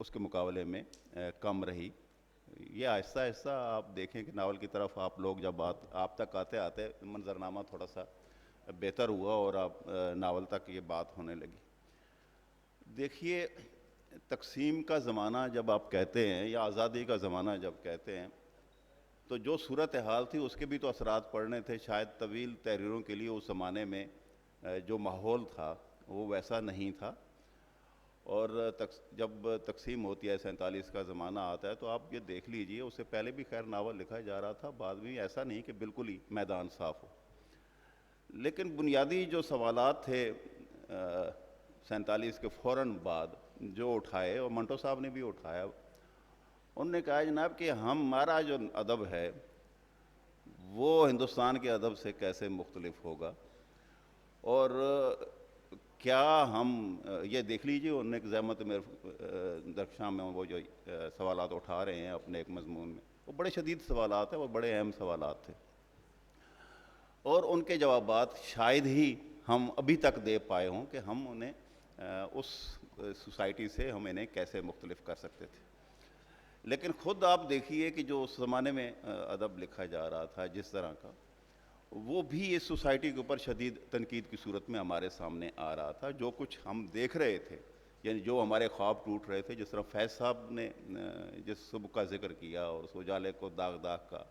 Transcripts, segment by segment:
اس کے مقابلے میں کم رہی. یہ آہستہ آہستہ آپ دیکھیں کہ ناول کی طرف آپ لوگ جب آپ تک آتے آتے منظرنامہ تھوڑا سا بہتر ہوا اور آپ ناول تک یہ بات ہونے لگی. دیکھیے تقسیم کا زمانہ جب آپ کہتے ہیں یا آزادی کا زمانہ جب کہتے ہیں تو جو صورتحال تھی اس کے بھی تو اثرات پڑنے تھے. شاید طویل تحریروں کے لیے اس زمانے میں جو ماحول تھا وہ ویسا نہیں تھا. اور جب تقسیم ہوتی ہے 47 کا زمانہ آتا ہے تو آپ یہ دیکھ لیجئے اس سے پہلے بھی خیر ناول لکھا جا رہا تھا, بعد میں ایسا نہیں کہ بالکل ہی میدان صاف ہو. لیکن بنیادی جو سوالات تھے 47 کے فوراً بعد جو اٹھائے, اور منٹو صاحب نے بھی اٹھایا, انہوں نے کہا جناب کہ ہمارا جو ادب ہے وہ ہندوستان کے ادب سے کیسے مختلف ہوگا, اور کیا ہم یہ دیکھ لیجئے انہوں نے زحمت درخشاں میں وہ جو سوالات اٹھا رہے ہیں اپنے ایک مضمون میں, وہ بڑے شدید سوالات ہیں اور بڑے اہم سوالات تھے, اور ان کے جوابات شاید ہی ہم ابھی تک دے پائے ہوں کہ ہم انہیں اس سوسائٹی سے ہم انہیں کیسے مختلف کر سکتے تھے. لیکن خود آپ دیکھیے کہ جو اس زمانے میں ادب لکھا جا رہا تھا جس طرح کا, وہ بھی اس سوسائٹی کے اوپر شدید تنقید کی صورت میں ہمارے سامنے آ رہا تھا. جو کچھ ہم دیکھ رہے تھے, یعنی جو ہمارے خواب ٹوٹ رہے تھے, جس طرح فیض صاحب نے جس صبح کا ذکر کیا اور اس اجالے کو داغ داغ کا,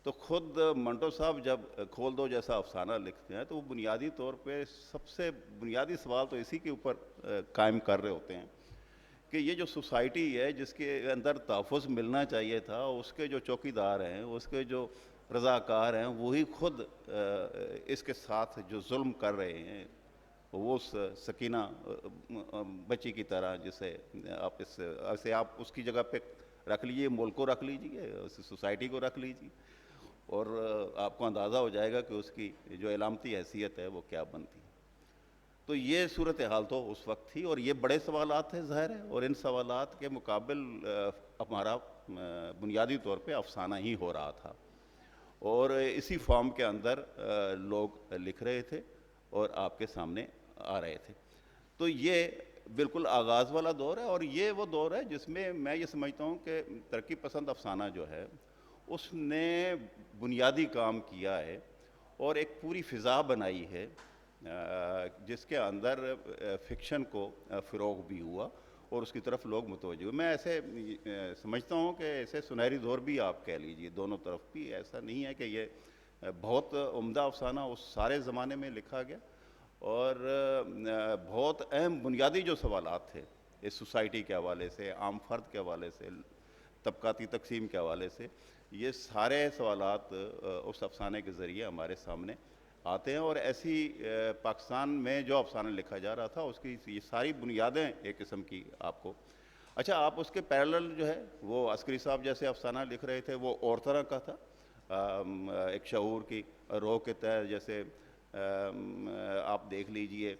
تو خود منٹو صاحب جب کھول دو جیسا افسانہ لکھتے ہیں تو وہ بنیادی طور پہ سب سے بنیادی سوال تو اسی کے اوپر قائم کر رہے ہوتے ہیں کہ یہ جو سوسائٹی ہے جس کے اندر تحفظ ملنا چاہیے تھا, اس کے جو چوکیدار ہیں, اس کے جو رضاکار ہیں, وہی خود اس کے ساتھ جو ظلم کر رہے ہیں. وہ سکینہ بچی کی طرح, جسے آپ آپ اس کی جگہ پہ رکھ لیجئے, ملک کو رکھ لیجئے, اس سوسائٹی کو رکھ لیجئے, اور آپ کو اندازہ ہو جائے گا کہ اس کی جو علامتی حیثیت ہے وہ کیا بنتی. تو یہ صورتحال تو اس وقت تھی, اور یہ بڑے سوالات تھے ظاہر ہے, اور ان سوالات کے مقابل ہمارا بنیادی طور پہ افسانہ ہی ہو رہا تھا, اور اسی فارم کے اندر لوگ لکھ رہے تھے اور آپ کے سامنے آ رہے تھے. تو یہ بالکل آغاز والا دور ہے, اور یہ وہ دور ہے جس میں میں یہ سمجھتا ہوں کہ ترقی پسند افسانہ جو ہے اس نے بنیادی کام کیا ہے, اور ایک پوری فضا بنائی ہے جس کے اندر فکشن کو فروغ بھی ہوا اور اس کی طرف لوگ متوجہ ہوئے. میں ایسے سمجھتا ہوں کہ ایسے سنہری دور بھی آپ کہہ لیجئے, دونوں طرف بھی. ایسا نہیں ہے کہ یہ بہت عمدہ افسانہ اس سارے زمانے میں لکھا گیا, اور بہت اہم بنیادی جو سوالات تھے اس سوسائٹی کے حوالے سے, عام فرد کے حوالے سے, طبقاتی تقسیم کے حوالے سے, یہ سارے سوالات اس افسانے کے ذریعے ہمارے سامنے آتے ہیں. اور ایسی پاکستان میں جو افسانہ لکھا جا رہا تھا اس کی یہ ساری بنیادیں ایک قسم کی آپ کو. اچھا, آپ اس کے پیرلل جو ہے وہ عسکری صاحب جیسے افسانہ لکھ رہے تھے, وہ اور طرح کا تھا, ایک شعور کی روح کے تحت. جیسے آپ دیکھ لیجئے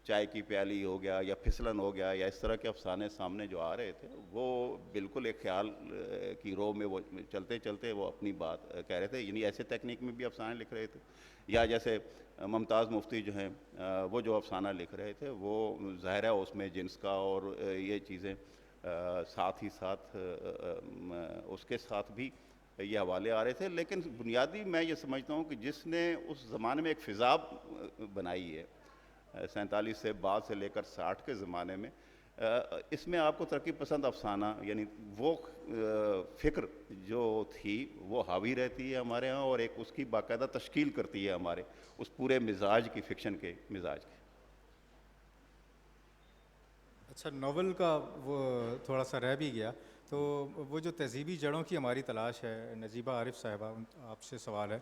چائے کی پیالی ہو گیا یا پھسلن ہو گیا, یا اس طرح کے افسانے سامنے جو آ رہے تھے, وہ بالکل ایک خیال کی رو میں وہ چلتے چلتے وہ اپنی بات کہہ رہے تھے. یعنی ایسے تکنیک میں بھی افسانے لکھ رہے تھے. یا جیسے ممتاز مفتی جو ہیں وہ جو افسانہ لکھ رہے تھے, وہ ظاہر ہے اس میں جنس کا اور یہ چیزیں ساتھ ہی ساتھ اس کے ساتھ بھی یہ حوالے آ رہے تھے. لیکن بنیادی میں یہ سمجھتا ہوں کہ جس نے اس زمانے میں ایک فضا بنائی ہے 47 سے بعد سے لے کر 60 کے زمانے میں, اس میں آپ کو ترقی پسند افسانہ یعنی وہ فکر جو تھی وہ حاوی رہتی ہے ہمارے ہاں, اور ایک اس کی باقاعدہ تشکیل کرتی ہے ہمارے اس پورے مزاج کی, فکشن کے مزاج کی. اچھا, ناول کا وہ تھوڑا سا رہ بھی گیا, تو وہ جو تہذیبی جڑوں کی ہماری تلاش ہے, نجیبہ عارف صاحبہ آپ سے سوال ہے,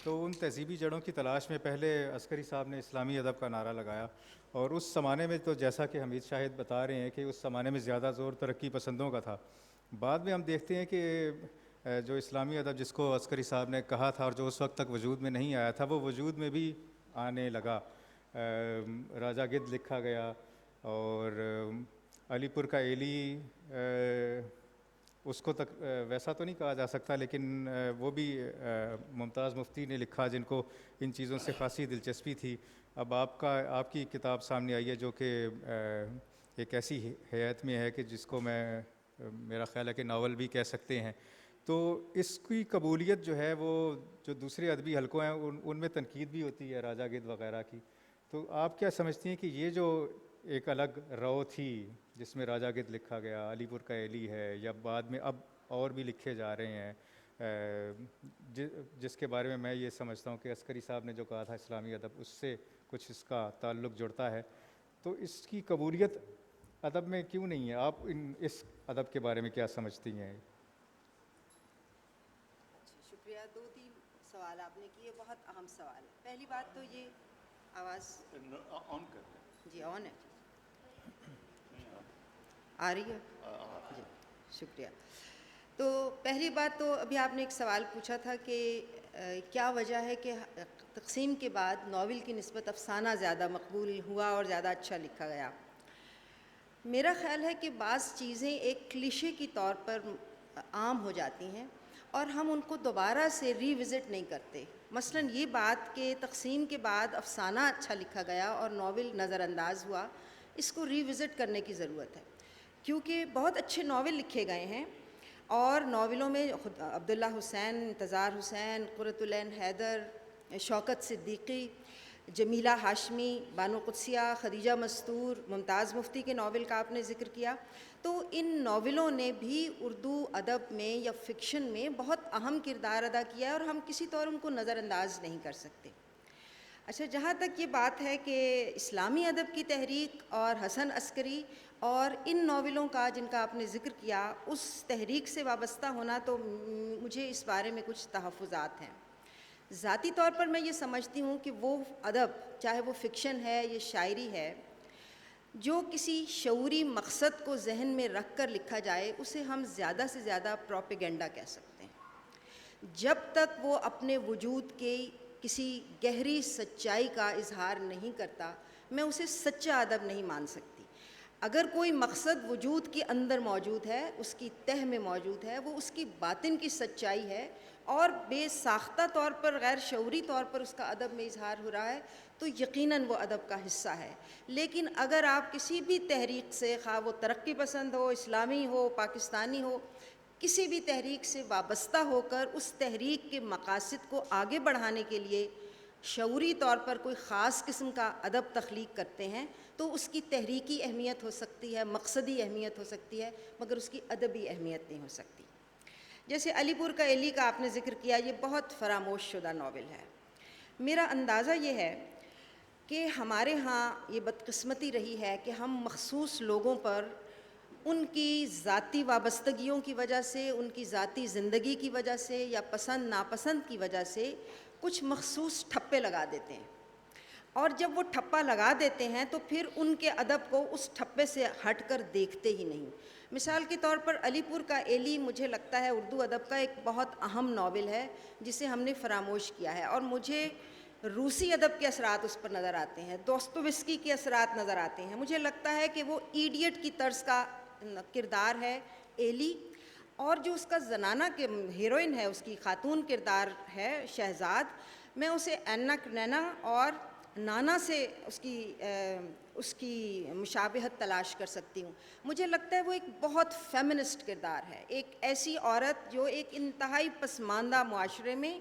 تو ان تہذیبی جڑوں کی تلاش میں پہلے عسکری صاحب نے اسلامی ادب کا نعرہ لگایا, اور اس زمانے میں تو جیسا کہ حمید شاہد بتا رہے ہیں کہ اس زمانے میں زیادہ زور ترقی پسندوں کا تھا. بعد میں ہم دیکھتے ہیں کہ جو اسلامی ادب جس کو عسکری صاحب نے کہا تھا اور جو اس وقت تک وجود میں نہیں آیا تھا, وہ وجود میں بھی آنے لگا. راجہ گدھ لکھا گیا, اور علی پور کا ایلی اس کو تک ویسا تو نہیں کہا جا سکتا, لیکن وہ بھی ممتاز مفتی نے لکھا جن کو ان چیزوں سے خاصی دلچسپی تھی. اب آپ کی کتاب سامنے آئی ہے جو کہ ایک ایسی حیت میں ہے کہ جس کو میرا خیال ہے کہ ناول بھی کہہ سکتے ہیں. تو اس کی قبولیت جو ہے وہ جو دوسرے ادبی حلقوں ہیں ان میں تنقید بھی ہوتی ہے راجا گدھ وغیرہ کی. تو آپ کیا سمجھتی ہیں کہ یہ جو ایک الگ رو تھی جس میں راجا گدھ لکھا گیا، علی پور کا ایلی ہے، یا بعد میں اب اور بھی لکھے جا رہے ہیں، جس کے بارے میں یہ سمجھتا ہوں کہ عسکری صاحب نے جو کہا تھا اسلامی ادب، اس سے کچھ اس کا تعلق جڑتا ہے، تو اس کی قبولیت ادب میں کیوں نہیں ہے؟ آپ اس ادب کے بارے میں کیا سمجھتی ہیں؟ شکریہ. 2-3 سوال آپ نے کیے، بہت اہم سوال. پہلی بات تو یہ آواز آن کرتے ہیں. جی آن ہے، آ رہی ہے جی. شکریہ. تو پہلی بات تو ابھی آپ نے ایک سوال پوچھا تھا کہ کیا وجہ ہے کہ تقسیم کے بعد ناول کی نسبت افسانہ زیادہ مقبول ہوا اور زیادہ اچھا لکھا گیا. میرا خیال ہے کہ بعض چیزیں ایک کلیشے کی طور پر عام ہو جاتی ہیں اور ہم ان کو دوبارہ سے ری وزٹ نہیں کرتے. مثلاً یہ بات کہ تقسیم کے بعد افسانہ اچھا لکھا گیا اور ناول نظر انداز ہوا، اس کو ری وزٹ کرنے کی ضرورت ہے، کیونکہ بہت اچھے ناول لکھے گئے ہیں اور ناولوں میں عبداللہ حسین، انتظار حسین، قرۃ العین حیدر، شوکت صدیقی، جمیلہ ہاشمی، بانو قدسیہ، خدیجہ مستور، ممتاز مفتی کے ناول کا آپ نے ذکر کیا. تو ان ناولوں نے بھی اردو ادب میں یا فکشن میں بہت اہم کردار ادا کیا ہے اور ہم کسی طور ان کو نظر انداز نہیں کر سکتے. اچھا، جہاں تک یہ بات ہے کہ اسلامی ادب کی تحریک اور حسن عسکری اور ان ناولوں کا جن کا آپ نے ذکر کیا اس تحریک سے وابستہ ہونا، تو مجھے اس بارے میں کچھ تحفظات ہیں. ذاتی طور پر میں یہ سمجھتی ہوں کہ وہ ادب، چاہے وہ فکشن ہے یا شاعری ہے، جو کسی شعوری مقصد کو ذہن میں رکھ کر لکھا جائے اسے ہم زیادہ سے زیادہ پروپیگنڈا کہہ سکتے ہیں. جب تک وہ اپنے وجود کے کسی گہری سچائی کا اظہار نہیں کرتا، میں اسے سچا ادب نہیں مان سکتی. اگر کوئی مقصد وجود کے اندر موجود ہے، اس کی تہ میں موجود ہے، وہ اس کی باطن کی سچائی ہے اور بے ساختہ طور پر، غیر شعوری طور پر اس کا ادب میں اظہار ہو رہا ہے، تو یقیناً وہ ادب کا حصہ ہے. لیکن اگر آپ کسی بھی تحریک سے، خواہ وہ ترقی پسند ہو، اسلامی ہو، پاکستانی ہو، کسی بھی تحریک سے وابستہ ہو کر اس تحریک کے مقاصد کو آگے بڑھانے کے لیے شعوری طور پر کوئی خاص قسم کا ادب تخلیق کرتے ہیں، تو اس کی تحریکی اہمیت ہو سکتی ہے، مقصدی اہمیت ہو سکتی ہے، مگر اس کی ادبی اہمیت نہیں ہو سکتی. جیسے علی پور کا ایلی کا آپ نے ذکر کیا، یہ بہت فراموش شدہ ناول ہے. میرا اندازہ یہ ہے کہ ہمارے ہاں یہ بدقسمتی رہی ہے کہ ہم مخصوص لوگوں پر ان کی ذاتی وابستگیوں کی وجہ سے، ان کی ذاتی زندگی کی وجہ سے یا پسند ناپسند کی وجہ سے کچھ مخصوص ٹھپے لگا دیتے ہیں، اور جب وہ ٹھپا لگا دیتے ہیں تو پھر ان کے ادب کو اس ٹھپے سے ہٹ کر دیکھتے ہی نہیں. مثال کے طور پر علی پور کا ایلی مجھے لگتا ہے اردو ادب کا ایک بہت اہم ناول ہے جسے ہم نے فراموش کیا ہے، اور مجھے روسی ادب کے اثرات اس پر نظر آتے ہیں، دوستویسکی کے اثرات نظر آتے ہیں. مجھے لگتا ہے کہ وہ ایڈیٹ کی طرز کا کردار ہے ایلی، اور جو اس کا زنانہ کے ہیروئن ہے، اس کی خاتون کردار ہے شہزاد، میں اسے اینا کرینینا اور نانا سے اس کی مشابہت تلاش کر سکتی ہوں. مجھے لگتا ہے وہ ایک بہت فیمنسٹ کردار ہے، ایک ایسی عورت جو ایک انتہائی پسماندہ معاشرے میں،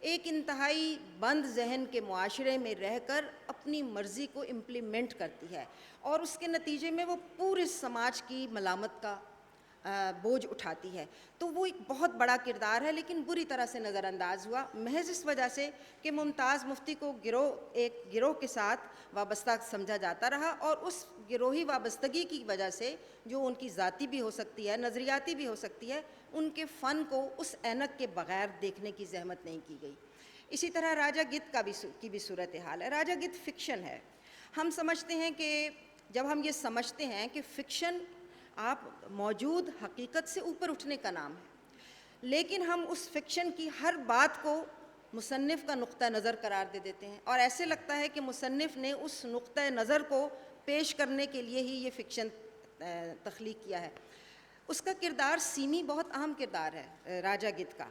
ایک انتہائی بند ذہن کے معاشرے میں رہ کر اپنی مرضی کو امپلیمنٹ کرتی ہے، اور اس کے نتیجے میں وہ پورے سماج کی ملامت کا بوجھ اٹھاتی ہے. تو وہ ایک بہت بڑا کردار ہے، لیکن بری طرح سے نظر انداز ہوا محض اس وجہ سے کہ ممتاز مفتی کو ایک گروہ کے ساتھ وابستہ سمجھا جاتا رہا، اور اس گروہی وابستگی کی وجہ سے جو ان کی ذاتی بھی ہو سکتی ہے، نظریاتی بھی ہو سکتی ہے، ان کے فن کو اس اینک کے بغیر دیکھنے کی زحمت نہیں کی گئی. اسی طرح راجا گدھ کی بھی صورتحال ہے. راجا گدھ فکشن ہے. ہم سمجھتے ہیں کہ جب ہم یہ سمجھتے ہیں کہ فکشن آپ موجود حقیقت سے اوپر اٹھنے کا نام ہے، لیکن ہم اس فکشن کی ہر بات کو مصنف کا نقطہ نظر قرار دے دیتے ہیں، اور ایسے لگتا ہے کہ مصنف نے اس نقطہ نظر کو پیش کرنے کے لیے ہی یہ فکشن تخلیق کیا ہے. اس کا کردار سیمی بہت اہم کردار ہے راجا گدھ کا.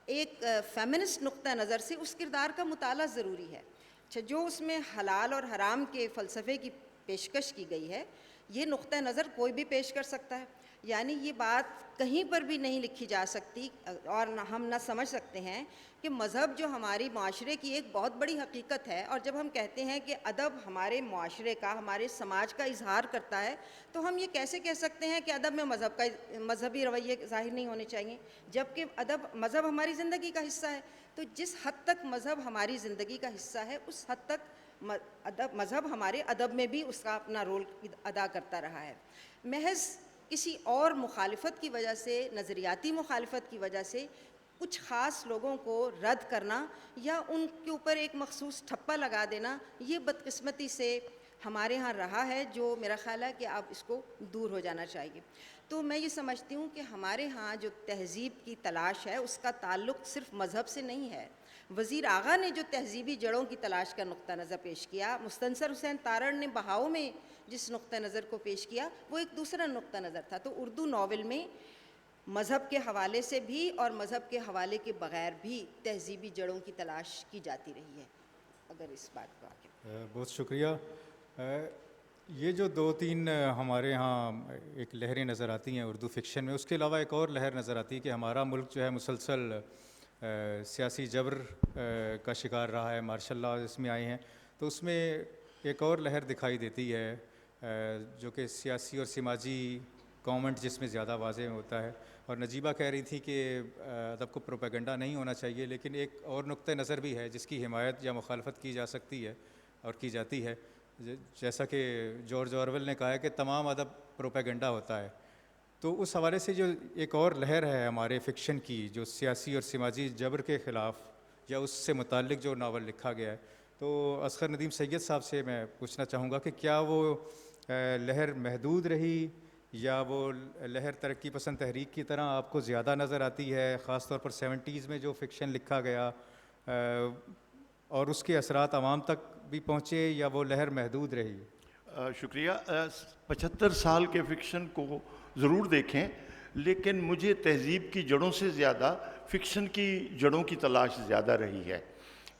ایک فیمنسٹ نقطہ نظر سے اس کردار کا مطالعہ ضروری ہے. اچھا، جو اس میں حلال اور حرام کے فلسفے کی پیشکش کی گئی ہے، یہ نقطہ نظر کوئی بھی پیش کر سکتا ہے، یعنی یہ بات کہیں پر بھی نہیں لکھی جا سکتی اور ہم نہ سمجھ سکتے ہیں کہ مذہب جو ہماری معاشرے کی ایک بہت بڑی حقیقت ہے، اور جب ہم کہتے ہیں کہ ادب ہمارے معاشرے کا، ہمارے سماج کا اظہار کرتا ہے، تو ہم یہ کیسے کہہ سکتے ہیں کہ ادب میں مذہبی رویے ظاہر نہیں ہونے چاہیے، جبکہ مذہب ہماری زندگی کا حصہ ہے۔ تو جس حد تک مذہب ہماری زندگی کا حصہ ہے، اس حد تک مذہب ہمارے ادب میں بھی اس کا اپنا رول ادا کرتا رہا ہے۔ محض کسی اور مخالفت کی وجہ سے، نظریاتی مخالفت کی وجہ سے کچھ خاص لوگوں کو رد کرنا یا ان کے اوپر ایک مخصوص ٹھپا لگا دینا، یہ بدقسمتی سے ہمارے ہاں رہا ہے، جو میرا خیال ہے کہ اب اس کو دور ہو جانا چاہیے۔ تو میں یہ سمجھتی ہوں کہ ہمارے ہاں جو تہذیب کی تلاش ہے، اس کا تعلق صرف مذہب سے نہیں ہے۔ وزیر آغا نے جو تہذیبی جڑوں کی تلاش کا نقطہ نظر پیش کیا، مستنصر حسین تارڑ نے بہاؤ میں جس نقطہ نظر کو پیش کیا، وہ ایک دوسرا نقطہ نظر تھا۔ تو اردو ناول میں مذہب کے حوالے سے بھی اور مذہب کے حوالے کے بغیر بھی تہذیبی جڑوں کی تلاش کی جاتی رہی ہے۔ اگر اس بات کو آگے بہت شکریہ۔ یہ جو دو تین ہمارے ہاں ایک لہریں نظر آتی ہیں اردو فکشن میں، اس کے علاوہ ایک اور لہر نظر آتی ہے کہ ہمارا ملک جو ہے مسلسل سیاسی جبر کا شکار رہا ہے، مارشل لاء اس میں آئے ہیں، تو اس میں ایک اور لہر دکھائی دیتی ہے جو کہ سیاسی اور سماجی کامنٹ جس میں زیادہ واضح ہوتا ہے۔ اور نجیبہ کہہ رہی تھی کہ ادب کو پروپیگنڈا نہیں ہونا چاہیے، لیکن ایک اور نقطہ نظر بھی ہے جس کی حمایت یا مخالفت کی جا سکتی ہے اور کی جاتی ہے، جیسا کہ جارج آرویل نے کہا ہے کہ تمام ادب پروپیگنڈا ہوتا ہے۔ تو اس حوالے سے جو ایک اور لہر ہے ہمارے فکشن کی، جو سیاسی اور سماجی جبر کے خلاف یا اس سے متعلق جو ناول لکھا گیا ہے، تو اصغر ندیم سید صاحب سے میں پوچھنا چاہوں گا کہ کیا وہ لہر محدود رہی یا وہ لہر ترقی پسند تحریک کی طرح آپ کو زیادہ نظر آتی ہے، خاص طور پر 70s میں جو فکشن لکھا گیا اور اس کے اثرات عوام تک بھی پہنچے، یا وہ لہر محدود رہی؟ شکریہ۔ 75 سال کے فکشن کو ضرور دیکھیں، لیکن مجھے تہذیب کی جڑوں سے زیادہ فکشن کی جڑوں کی تلاش زیادہ رہی ہے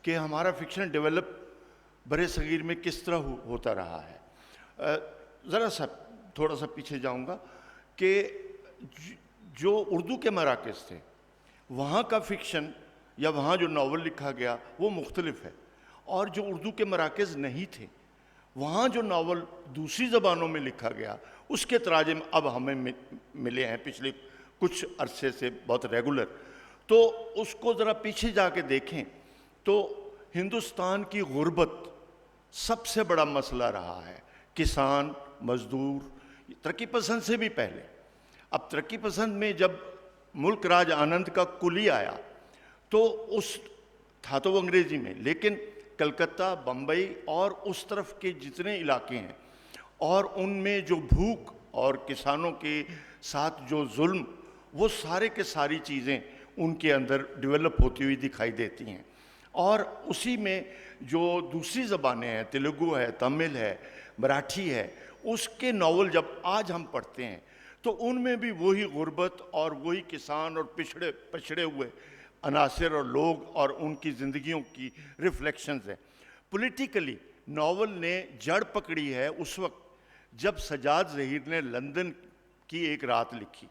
کہ ہمارا فکشن ڈیولپ برِ صغیر میں کس طرح ہوتا رہا ہے۔ ذرا سا تھوڑا سا پیچھے جاؤں گا کہ جو اردو کے مراکز تھے، وہاں کا فکشن یا وہاں جو ناول لکھا گیا وہ مختلف ہے، اور جو اردو کے مراکز نہیں تھے، وہاں جو ناول دوسری زبانوں میں لکھا گیا اس کے تراجم اب ہمیں ملے ہیں پچھلے کچھ عرصے سے بہت ریگولر۔ تو اس کو ذرا پیچھے جا کے دیکھیں تو ہندوستان کی غربت سب سے بڑا مسئلہ رہا ہے۔ کسان، مزدور، ترقی پسند سے بھی پہلے، اب ترقی پسند میں جب ملک راج آنند کا کلی آیا تو اس تھا تو انگریزی میں، لیکن کلکتہ، بمبئی اور اس طرف کے جتنے علاقے ہیں، اور ان میں جو بھوک اور کسانوں کے ساتھ جو ظلم، وہ سارے کے ساری چیزیں ان کے اندر ڈیولپ ہوتی ہوئی دکھائی دیتی ہیں۔ اور اسی میں جو دوسری زبانیں ہیں، تیلگو ہے، تمل ہے، مراٹھی ہے، اس کے ناول جب آج ہم پڑھتے ہیں تو ان میں بھی وہی غربت اور وہی کسان اور پچھڑے ہوئے عناصر اور لوگ اور ان کی زندگیوں کی ریفلیکشنز ہیں۔ پولیٹیکلی ناول نے جڑ پکڑی ہے اس وقت جب سجاد ظہیر نے لندن کی ایک رات لکھی۔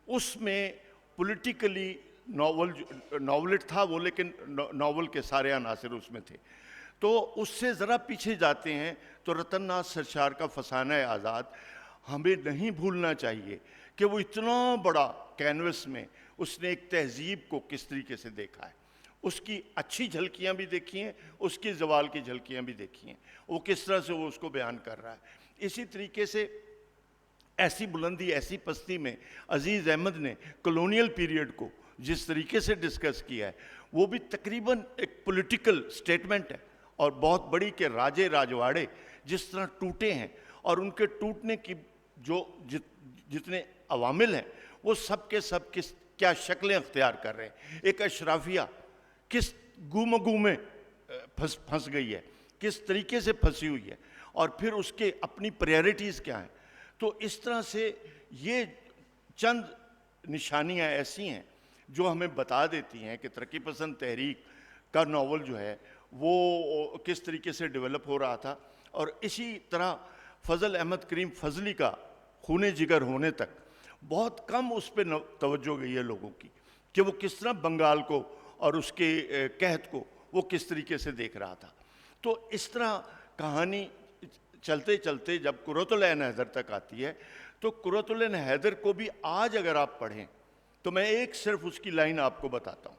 اس میں پولیٹیکلی ناولٹ تھا وہ، لیکن ناول کے سارے عناصر اس میں تھے۔ تو اس سے ذرا پیچھے جاتے ہیں تو رتن ناتھ سرشار کا فسانہ آزاد ہمیں نہیں بھولنا چاہیے کہ وہ اتنا بڑا کینوس میں اس نے ایک تہذیب کو کس طریقے سے دیکھا ہے، اس کی اچھی جھلکیاں بھی دیکھی ہیں، اس کی زوال کی جھلکیاں بھی دیکھی ہیں، وہ کس طرح سے وہ اس کو بیان کر رہا ہے۔ اسی طریقے سے ایسی بلندی ایسی پستی میں عزیز احمد نے کلونیل پیریڈ کو جس طریقے سے ڈسکس کیا ہے، وہ بھی تقریباً ایک پولیٹیکل سٹیٹمنٹ ہے، اور بہت بڑی کہ راجے راجواڑے جس طرح ٹوٹے ہیں اور ان کے ٹوٹنے کی جو جتنے عوامل ہیں وہ سب کے سب کیا شکلیں اختیار کر رہے ہیں۔ ایک اشرافیہ کس گو میں پھنس گئی ہے، کس طریقے سے پھنسی ہوئی ہے، اور پھر اس کے اپنی پریارٹیز کیا ہیں۔ تو اس طرح سے یہ چند نشانیاں ایسی ہیں جو ہمیں بتا دیتی ہیں کہ ترقی پسند تحریک کا ناول جو ہے وہ کس طریقے سے ڈیولپ ہو رہا تھا۔ اور اسی طرح فضل احمد کریم فضلی کا خون جگر ہونے تک بہت کم اس پہ توجہ گئی ہے لوگوں کی کہ وہ کس طرح بنگال کو اور اس کے قحط کو وہ کس طریقے سے دیکھ رہا تھا. تو اس طرح کہانی چلتے چلتے جب کرۃ العین حیدر تک آتی ہے تو کرۃ العین حیدر کو بھی آج اگر آپ پڑھیں تو میں ایک صرف اس کی لائن آپ کو بتاتا ہوں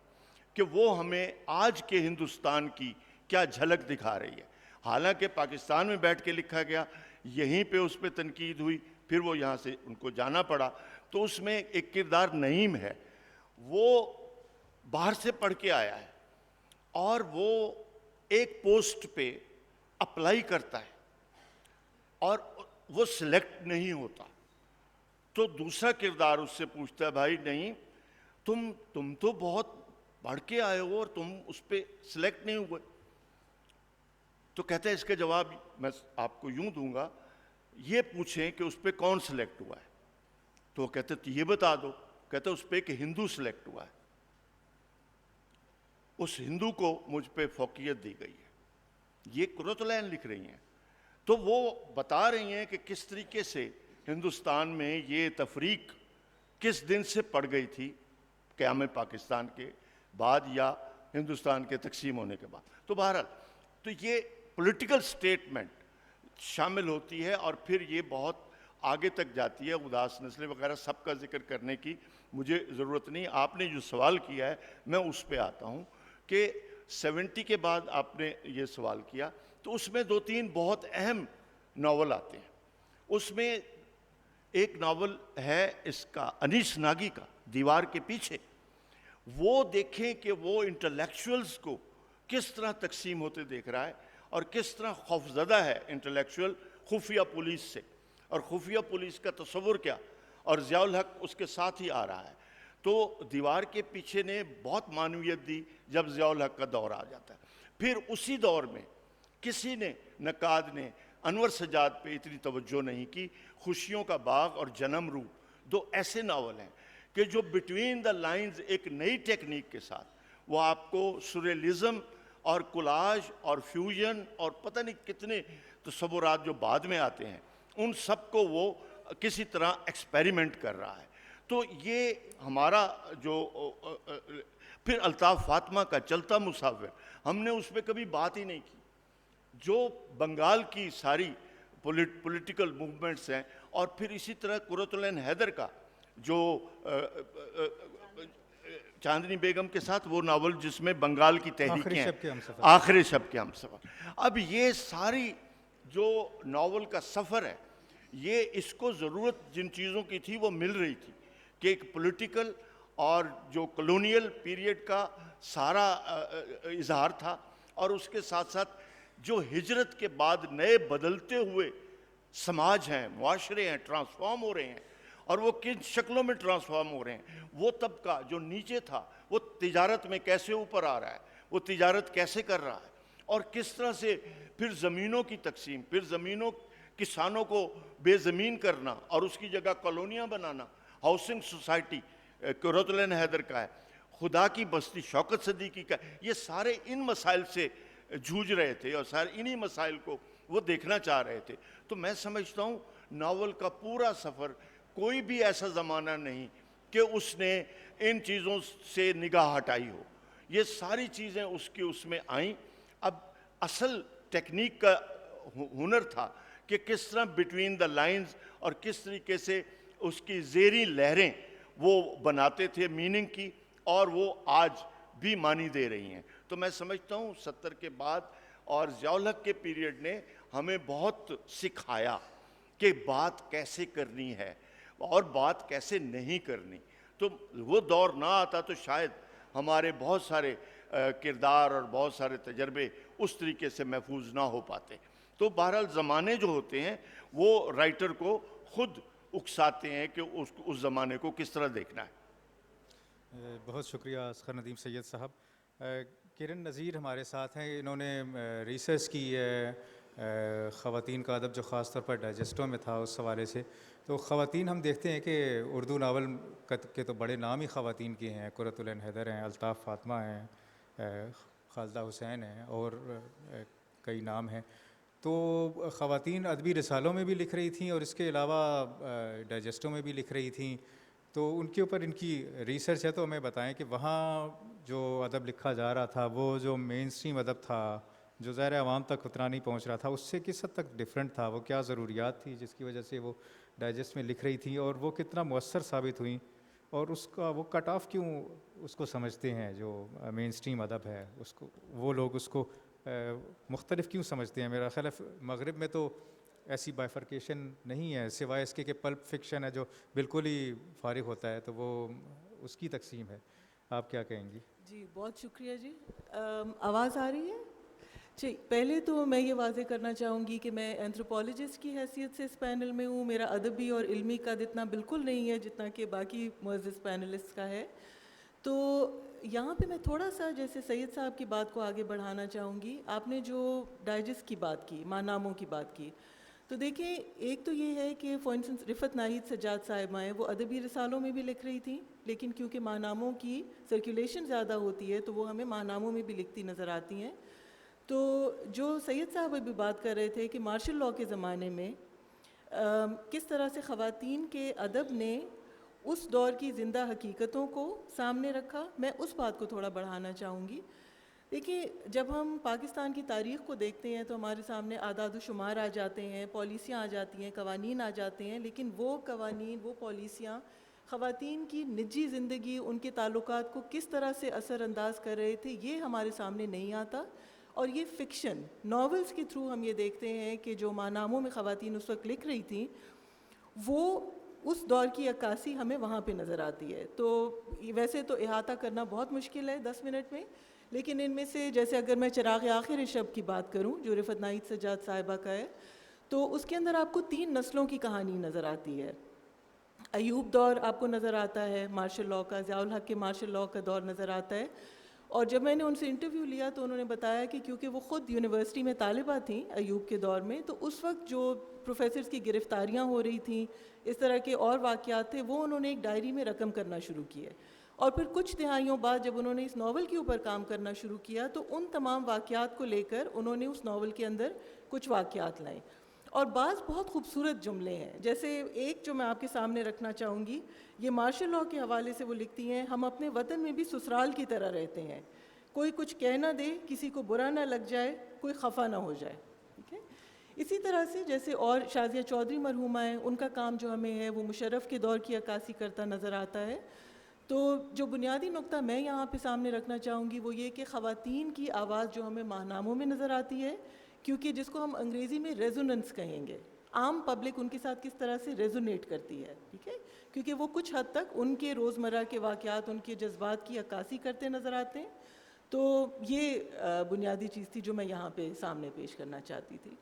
کہ وہ ہمیں آج کے ہندوستان کی کیا جھلک دکھا رہی ہے. حالانکہ پاکستان میں بیٹھ کے لکھا گیا, یہیں پہ اس پہ تنقید ہوئی, پھر وہ یہاں سے ان کو جانا پڑا. تو اس میں ایک کردار نعیم ہے, وہ باہر سے پڑھ کے آیا ہے اور وہ ایک پوسٹ پہ اپلائی کرتا ہے اور وہ سلیکٹ نہیں ہوتا. تو دوسرا کردار اس سے پوچھتا ہے, بھائی نہیں, تم تو بہت پڑھ کے آئے ہو اور تم اس پہ سلیکٹ نہیں ہوئے. تو کہتا ہے اس کا جواب میں آپ کو یوں دوں گا, یہ پوچھیں کہ اس پہ کون سلیکٹ ہوا ہے. تو وہ کہتے تو یہ بتا دو. کہتا ہے اس پہ کہ ہندو سلیکٹ ہوا ہے, اس ہندو کو مجھ پہ فوقیت دی گئی ہے. یہ کرۃ العین لکھ رہی ہیں. تو وہ بتا رہی ہیں کہ کس طریقے سے ہندوستان میں یہ تفریق کس دن سے پڑ گئی تھی, قیام پاکستان کے بعد یا ہندوستان کے تقسیم ہونے کے بعد. تو بہرحال تو یہ پولیٹیکل سٹیٹمنٹ شامل ہوتی ہے اور پھر یہ بہت آگے تک جاتی ہے. اداس نسلیں وغیرہ سب کا ذکر کرنے کی مجھے ضرورت نہیں. آپ نے جو سوال کیا ہے میں اس پہ آتا ہوں کہ 70 کے بعد آپ نے یہ سوال کیا تو اس میں 2-3 بہت اہم ناول آتے ہیں. اس میں ایک ناول ہے اس کا انیس ناگی کا, دیوار کے پیچھے. وہ دیکھیں کہ وہ انٹلیکچوئلز کو کس طرح تقسیم ہوتے دیکھ رہا ہے اور کس طرح خوفزدہ ہے انٹلیکچوئل خفیہ پولیس سے, اور خفیہ پولیس کا تصور کیا, اور ضیاء الحق اس کے ساتھ ہی آ رہا ہے. تو دیوار کے پیچھے نے بہت معنویت دی جب ضیاء الحق کا دور آ جاتا ہے. پھر اسی دور میں کسی نے, نقاد نے, انور سجاد پہ اتنی توجہ نہیں کی. خوشیوں کا باغ اور جنم روح 2 ایسے ناول ہیں کہ جو بٹوین دا لائنز ایک نئی ٹیکنیک کے ساتھ وہ آپ کو سوریلزم اور کولاج اور فیوژن اور پتہ نہیں کتنے تصورات جو بعد میں آتے ہیں ان سب کو وہ کسی طرح ایکسپیریمنٹ کر رہا ہے. تو یہ ہمارا جو پھر الطاف فاطمہ کا چلتا مسافر, ہم نے اس پہ کبھی بات ہی نہیں کی. جو بنگال کی ساری پولیٹیکل موومنٹس ہیں, اور پھر اسی طرح کرۃ العین حیدر کا جو چاندنی بیگم کے ساتھ وہ ناول جس میں بنگال کی تحریکیں ہیں, آخری شب کے ہم سفر. اب یہ ساری جو ناول کا سفر ہے, یہ اس کو ضرورت جن چیزوں کی تھی وہ مل رہی تھی کہ ایک پولیٹیکل اور جو کلونیل پیریڈ کا سارا اظہار تھا, اور اس کے ساتھ ساتھ جو ہجرت کے بعد نئے بدلتے ہوئے سماج ہیں, معاشرے ہیں, ٹرانسفارم ہو رہے ہیں, اور وہ کن شکلوں میں ٹرانسفارم ہو رہے ہیں. وہ طبقہ جو نیچے تھا وہ تجارت میں کیسے اوپر آ رہا ہے, وہ تجارت کیسے کر رہا ہے, اور کس طرح سے پھر زمینوں کی تقسیم, پھر زمینوں کسانوں کو بے زمین کرنا اور اس کی جگہ کالونیاں بنانا. ہاؤسنگ سوسائٹی کرۃ العین حیدر کا ہے, خدا کی بستی شوکت صدیقی کا. یہ سارے ان مسائل سے جھوج رہے تھے اور سارے انہی مسائل کو وہ دیکھنا چاہ رہے تھے. تو میں سمجھتا ہوں ناول کا پورا سفر کوئی بھی ایسا زمانہ نہیں کہ اس نے ان چیزوں سے نگاہ ہٹائی ہو. یہ ساری چیزیں اس میں آئیں. اب اصل ٹیکنیک کا ہنر تھا کہ کس طرح بٹوین دا لائنز اور کس طریقے سے اس کی زیریں لہریں وہ بناتے تھے میننگ کی, اور وہ آج بھی معنی دے رہی ہیں. تو میں سمجھتا ہوں 70 کے بعد اور ضیاء الحق کے پیریڈ نے ہمیں بہت سکھایا کہ بات کیسے کرنی ہے اور بات کیسے نہیں کرنی. تو وہ دور نہ آتا تو شاید ہمارے بہت سارے کردار اور بہت سارے تجربے اس طریقے سے محفوظ نہ ہو پاتے. تو بہرحال زمانے جو ہوتے ہیں وہ رائٹر کو خود اکساتے ہیں کہ اس زمانے کو کس طرح دیکھنا ہے. بہت شکریہ اصغر ندیم سید صاحب. کرن نذیر ہمارے ساتھ ہیں. انہوں نے ریسرچ کی ہے خواتین کا ادب جو خاص طور پر ڈائجسٹوں میں تھا اس حوالے سے. تو خواتین ہم دیکھتے ہیں کہ اردو ناول کے تو بڑے نام ہی خواتین کے ہیں. کرۃ العین حیدر ہیں, الطاف فاطمہ ہیں, خالدہ حسین ہیں, اور کئی نام ہیں. تو خواتین ادبی رسالوں میں بھی لکھ رہی تھیں اور اس کے علاوہ ڈائجسٹوں میں بھی لکھ رہی تھیں. تو ان کے اوپر ان کی ریسرچ ہے, تو ہمیں بتائیں کہ وہاں جو ادب لکھا جا رہا تھا وہ جو مین اسٹریم ادب تھا جو ظاہر عوام تک اتنا نہیں پہنچ رہا تھا, اس سے کس حد تک ڈفرینٹ تھا, وہ کیا ضروریات تھی جس کی وجہ سے وہ ڈائجسٹ میں لکھ رہی تھیں, اور وہ کتنا مؤثر ثابت ہوئیں, اور اس کا وہ کٹ آف کیوں اس کو سمجھتے ہیں جو مین اسٹریم ادب ہے, اس کو وہ لوگ اس کو مختلف کیوں سمجھتے ہیں. میرا خیال ہے مغرب میں تو ایسی بائفرکیشن نہیں ہے, سوائے اس کے کہ پلپ فکشن ہے جو بالکل ہی فارغ ہوتا ہے, تو وہ اس کی تقسیم ہے. آپ کیا کہیں گی؟ جی بہت شکریہ جی. آواز آ رہی ہے؟ جی پہلے تو میں یہ واضح کرنا چاہوں گی کہ میں اینتھروپولوجسٹ کی حیثیت سے اس پینل میں ہوں. میرا ادبی اور علمی قد اتنا بالکل نہیں ہے جتنا کہ باقی معزز پینلسٹ کا ہے. تو یہاں پہ میں تھوڑا سا جیسے سید صاحب کی بات کو آگے بڑھانا چاہوں گی. آپ نے جو ڈائجسٹ کی بات کی, ماہ ناموں کی بات کی, تو دیکھیں ایک تو یہ ہے کہ فار انسٹنس رفعت ناہید سجاد صاحبہ ہیں, وہ ادبی رسالوں میں بھی لکھ رہی تھیں, لیکن کیونکہ ماہ ناموں کی سرکولیشن زیادہ ہوتی ہے تو وہ ہمیں ماہ ناموں میں بھی لکھتی نظر آتی ہیں. تو جو سید صاحب ابھی بات کر رہے تھے کہ مارشل لاء کے زمانے میں کس طرح سے خواتین کے ادب نے اس دور کی زندہ حقیقتوں کو سامنے رکھا, میں اس بات کو تھوڑا بڑھانا چاہوں گی. دیکھیے جب ہم پاکستان کی تاریخ کو دیکھتے ہیں تو ہمارے سامنے اعداد و شمار آ جاتے ہیں, پالیسیاں آ جاتی ہیں, قوانین آ جاتے ہیں, لیکن وہ قوانین, وہ پالیسیاں خواتین کی نجی زندگی, ان کے تعلقات کو کس طرح سے اثر انداز کر رہے تھے, یہ ہمارے سامنے نہیں آتا. اور یہ فکشن ناولز کے تھرو ہم یہ دیکھتے ہیں کہ جو ماہ ناموں میں خواتین اس وقت لکھ رہی تھیں وہ اس دور کی عکاسی ہمیں وہاں پہ نظر آتی ہے. تو ویسے تو احاطہ کرنا بہت مشکل ہے 10 منٹ میں, لیکن ان میں سے جیسے اگر میں چراغ آخر شب کی بات کروں جو رفعت ناہید سجاد صاحبہ کا ہے, تو اس کے اندر آپ کو 3 نسلوں کی کہانی نظر آتی ہے. ایوب دور آپ کو نظر آتا ہے مارشل لاء کا, ضیاء الحق کے مارشل لاء کا دور نظر آتا ہے. اور جب میں نے ان سے انٹرویو لیا تو انہوں نے بتایا کہ کیونکہ وہ خود یونیورسٹی میں طالبہ تھیں ایوب کے دور میں, تو اس وقت جو پروفیسرز کی گرفتاریاں ہو رہی تھیں, اس طرح کے اور واقعات تھے, وہ انہوں نے ایک ڈائری میں رقم کرنا شروع کیے. اور پھر کچھ دہائیوں بعد جب انہوں نے اس ناول کے اوپر کام کرنا شروع کیا تو ان تمام واقعات کو لے کر انہوں نے اس ناول کے اندر کچھ واقعات لائے. اور بعض بہت خوبصورت جملے ہیں, جیسے ایک جو میں آپ کے سامنے رکھنا چاہوں گی, یہ مارشل لاء کے حوالے سے وہ لکھتی ہیں, ہم اپنے وطن میں بھی سسرال کی طرح رہتے ہیں, کوئی کچھ کہہ نہ دے, کسی کو برا نہ لگ جائے, کوئی خفا نہ ہو جائے. ٹھیک ہے. اسی طرح سے جیسے اور شازیہ چودھری مرحومہ ہیں, ان کا کام جو ہمیں ہے وہ مشرف کے دور کی عکاسی کرتا نظر آتا ہے. تو جو بنیادی نقطہ میں یہاں پہ سامنے رکھنا چاہوں گی وہ یہ کہ خواتین کی آواز جو ہمیں ماہ ناموں میں نظر آتی ہے, کیونکہ جس کو ہم انگریزی میں ریزوننس کہیں گے, عام پبلک ان کے ساتھ کس طرح سے ریزونیٹ کرتی ہے. ٹھیک ہے, کیونکہ وہ کچھ حد تک ان کے روزمرہ کے واقعات, ان کے جذبات کی عکاسی کرتے نظر آتے ہیں. تو یہ بنیادی چیز تھی جو میں یہاں پہ سامنے پیش کرنا چاہتی تھی.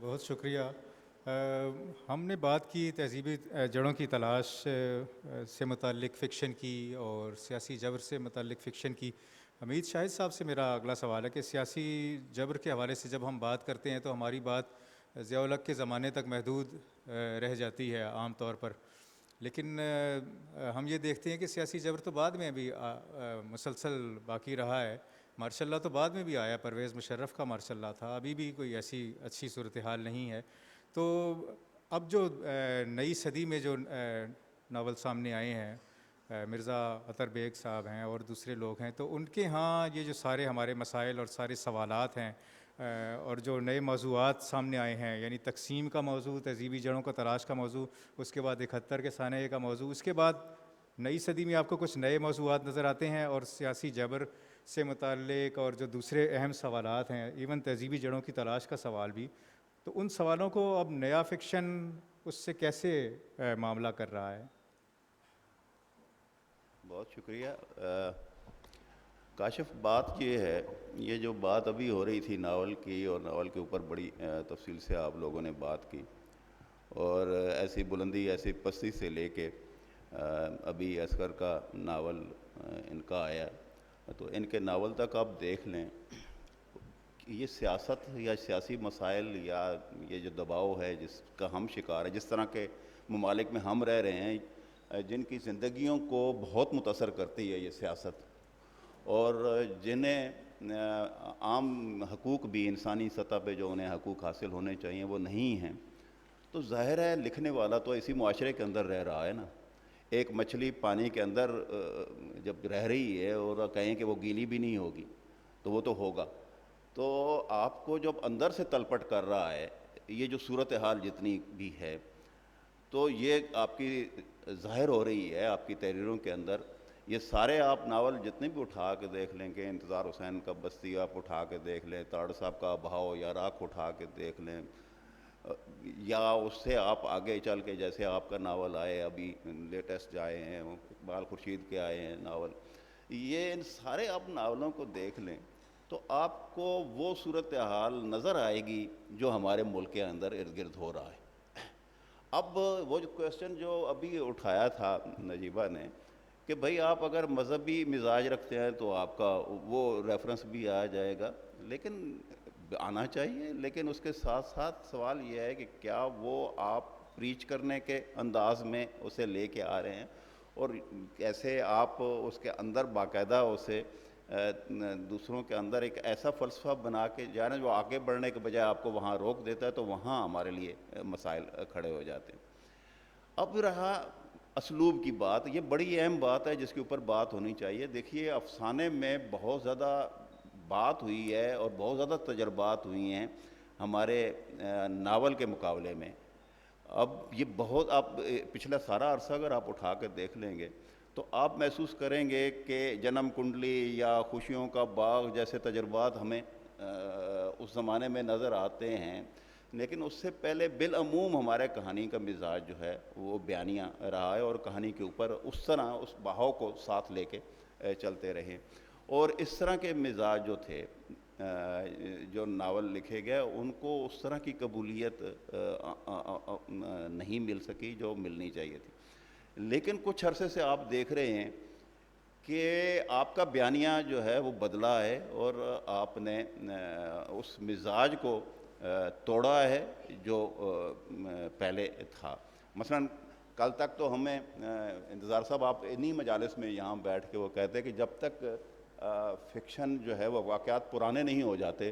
بہت شکریہ. ہم نے بات کی تہذیبی جڑوں کی تلاش سے متعلق فکشن کی اور سیاسی جبر سے متعلق فکشن کی. حمید شاہد صاحب سے میرا اگلا سوال ہے کہ سیاسی جبر کے حوالے سے جب ہم بات کرتے ہیں تو ہماری بات ضیاء الحق کے زمانے تک محدود رہ جاتی ہے عام طور پر, لیکن ہم یہ دیکھتے ہیں کہ سیاسی جبر تو بعد میں بھی مسلسل باقی رہا ہے. مارشاء اللہ تو بعد میں بھی آیا, پرویز مشرف کا مارشاء اللہ تھا, ابھی بھی کوئی ایسی اچھی صورتحال نہیں ہے. تو اب جو نئی صدی میں جو ناول سامنے آئے ہیں, مرزا عطر بیگ صاحب ہیں اور دوسرے لوگ ہیں, تو ان کے ہاں یہ جو سارے ہمارے مسائل اور سارے سوالات ہیں اور جو نئے موضوعات سامنے آئے ہیں, یعنی تقسیم کا موضوع, تہذیبی جڑوں کا تلاش کا موضوع, اس کے بعد 71 کے سانحے کا موضوع, اس کے بعد نئی صدی میں آپ کو کچھ نئے موضوعات نظر آتے ہیں اور سیاسی جبر سے متعلق اور جو دوسرے اہم سوالات ہیں, ایون تہذیبی جڑوں کی تلاش کا سوال بھی. تو ان سوالوں کو اب نیا فکشن اس سے کیسے معاملہ کر رہا ہے؟ بہت شکریہ. کاشف, بات یہ ہے, یہ جو بات ابھی ہو رہی تھی ناول کی, اور ناول کے اوپر بڑی تفصیل سے آپ لوگوں نے بات کی, اور ایسی بلندی ایسی پستی سے لے کے ابھی اصغر کا ناول ان کا آیا, تو ان کے ناول تک آپ دیکھ لیں کہ یہ سیاست یا سیاسی مسائل یا یہ جو دباؤ ہے جس کا ہم شکار ہیں, جس طرح کے ممالک میں ہم رہ رہے ہیں, جن کی زندگیوں کو بہت متاثر کرتی ہے یہ سیاست, اور جنہیں عام حقوق بھی انسانی سطح پہ جو انہیں حقوق حاصل ہونے چاہیے وہ نہیں ہیں، تو ظاہر ہے لکھنے والا تو اسی معاشرے کے اندر رہ رہا ہے نا. ایک مچھلی پانی کے اندر جب رہ رہی ہے اور کہیں کہ وہ گیلی بھی نہیں ہوگی تو وہ تو ہوگا. تو آپ کو جب اندر سے تلپٹ کر رہا ہے یہ جو صورتحال جتنی بھی ہے، تو یہ آپ کی ظاہر ہو رہی ہے آپ کی تحریروں کے اندر. یہ سارے آپ ناول جتنے بھی اٹھا کے دیکھ لیں کہ انتظار حسین کا بستی آپ اٹھا کے دیکھ لیں، تاڑ صاحب کا بہاؤ یا راکھ اٹھا کے دیکھ لیں، یا اس سے آپ آگے چل کے جیسے آپ کا ناول آئے ابھی لیٹسٹ آئے ہیں اقبال خورشید کے آئے ہیں ناول، یہ ان سارے آپ ناولوں کو دیکھ لیں تو آپ کو وہ صورتحال نظر آئے گی جو ہمارے ملک کے اندر ارد گرد ہو رہا ہے. اب وہ جو کویسچن جو ابھی اٹھایا تھا نجیبہ نے کہ بھئی آپ اگر مذہبی مزاج رکھتے ہیں تو آپ کا وہ ریفرنس بھی آ جائے گا، لیکن آنا چاہیے، لیکن اس کے ساتھ ساتھ سوال یہ ہے کہ کیا وہ آپ پریچ کرنے کے انداز میں اسے لے کے آ رہے ہیں، اور کیسے آپ اس کے اندر باقاعدہ اسے دوسروں کے اندر ایک ایسا فلسفہ بنا کے جا رہے ہیں جو آگے بڑھنے کے بجائے آپ کو وہاں روک دیتا ہے، تو وہاں ہمارے لیے مسائل کھڑے ہو جاتے ہیں. اب رہا اسلوب کی بات، یہ بڑی اہم بات ہے جس کے اوپر بات ہونی چاہیے. دیکھیے افسانے میں بہت زیادہ بات ہوئی ہے اور بہت زیادہ تجربات ہوئی ہیں ہمارے ناول کے مقابلے میں. اب یہ بہت آپ پچھلا سارا عرصہ اگر آپ اٹھا کر دیکھ لیں گے تو آپ محسوس کریں گے کہ جنم کنڈلی یا خوشیوں کا باغ جیسے تجربات ہمیں اس زمانے میں نظر آتے ہیں، لیکن اس سے پہلے بالعموم ہمارے کہانی کا مزاج جو ہے وہ بیانیہ رہا ہے، اور کہانی کے اوپر اس طرح اس بہاؤ کو ساتھ لے کے چلتے رہے. اور اس طرح کے مزاج جو تھے جو ناول لکھے گئے ان کو اس طرح کی قبولیت نہیں مل سکی جو ملنی چاہیے تھی. لیکن کچھ عرصے سے آپ دیکھ رہے ہیں کہ آپ کا بیانیہ جو ہے وہ بدلا ہے اور آپ نے اس مزاج کو توڑا ہے جو پہلے تھا. مثلا کل تک تو ہمیں انتظار صاحب آپ انہی مجالس میں یہاں بیٹھ کے وہ کہتے ہیں کہ جب تک فکشن جو ہے وہ واقعات پرانے نہیں ہو جاتے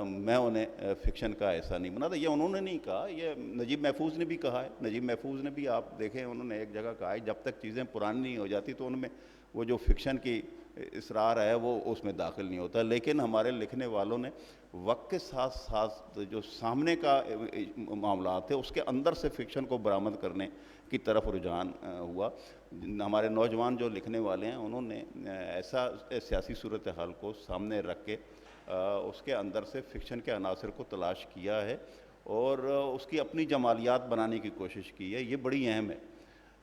میں انہیں فکشن کا ایسا نہیں بناتا. یہ انہوں نے نہیں کہا، یہ نجیب محفوظ نے بھی کہا ہے. نجیب محفوظ نے بھی آپ دیکھیں انہوں نے ایک جگہ کہا ہے جب تک چیزیں پرانی نہیں ہو جاتی تو ان میں وہ جو فکشن کی اصرار ہے وہ اس میں داخل نہیں ہوتا. لیکن ہمارے لکھنے والوں نے وقت کے ساتھ ساتھ جو سامنے کا معاملات ہے اس کے اندر سے فکشن کو برآمد کرنے کی طرف رجحان ہوا. ہمارے نوجوان جو لکھنے والے ہیں انہوں نے ایسا سیاسی صورتحال کو سامنے رکھ کے اس کے اندر سے فکشن کے عناصر کو تلاش کیا ہے اور اس کی اپنی جمالیات بنانے کی کوشش کی ہے. یہ بڑی اہم ہے.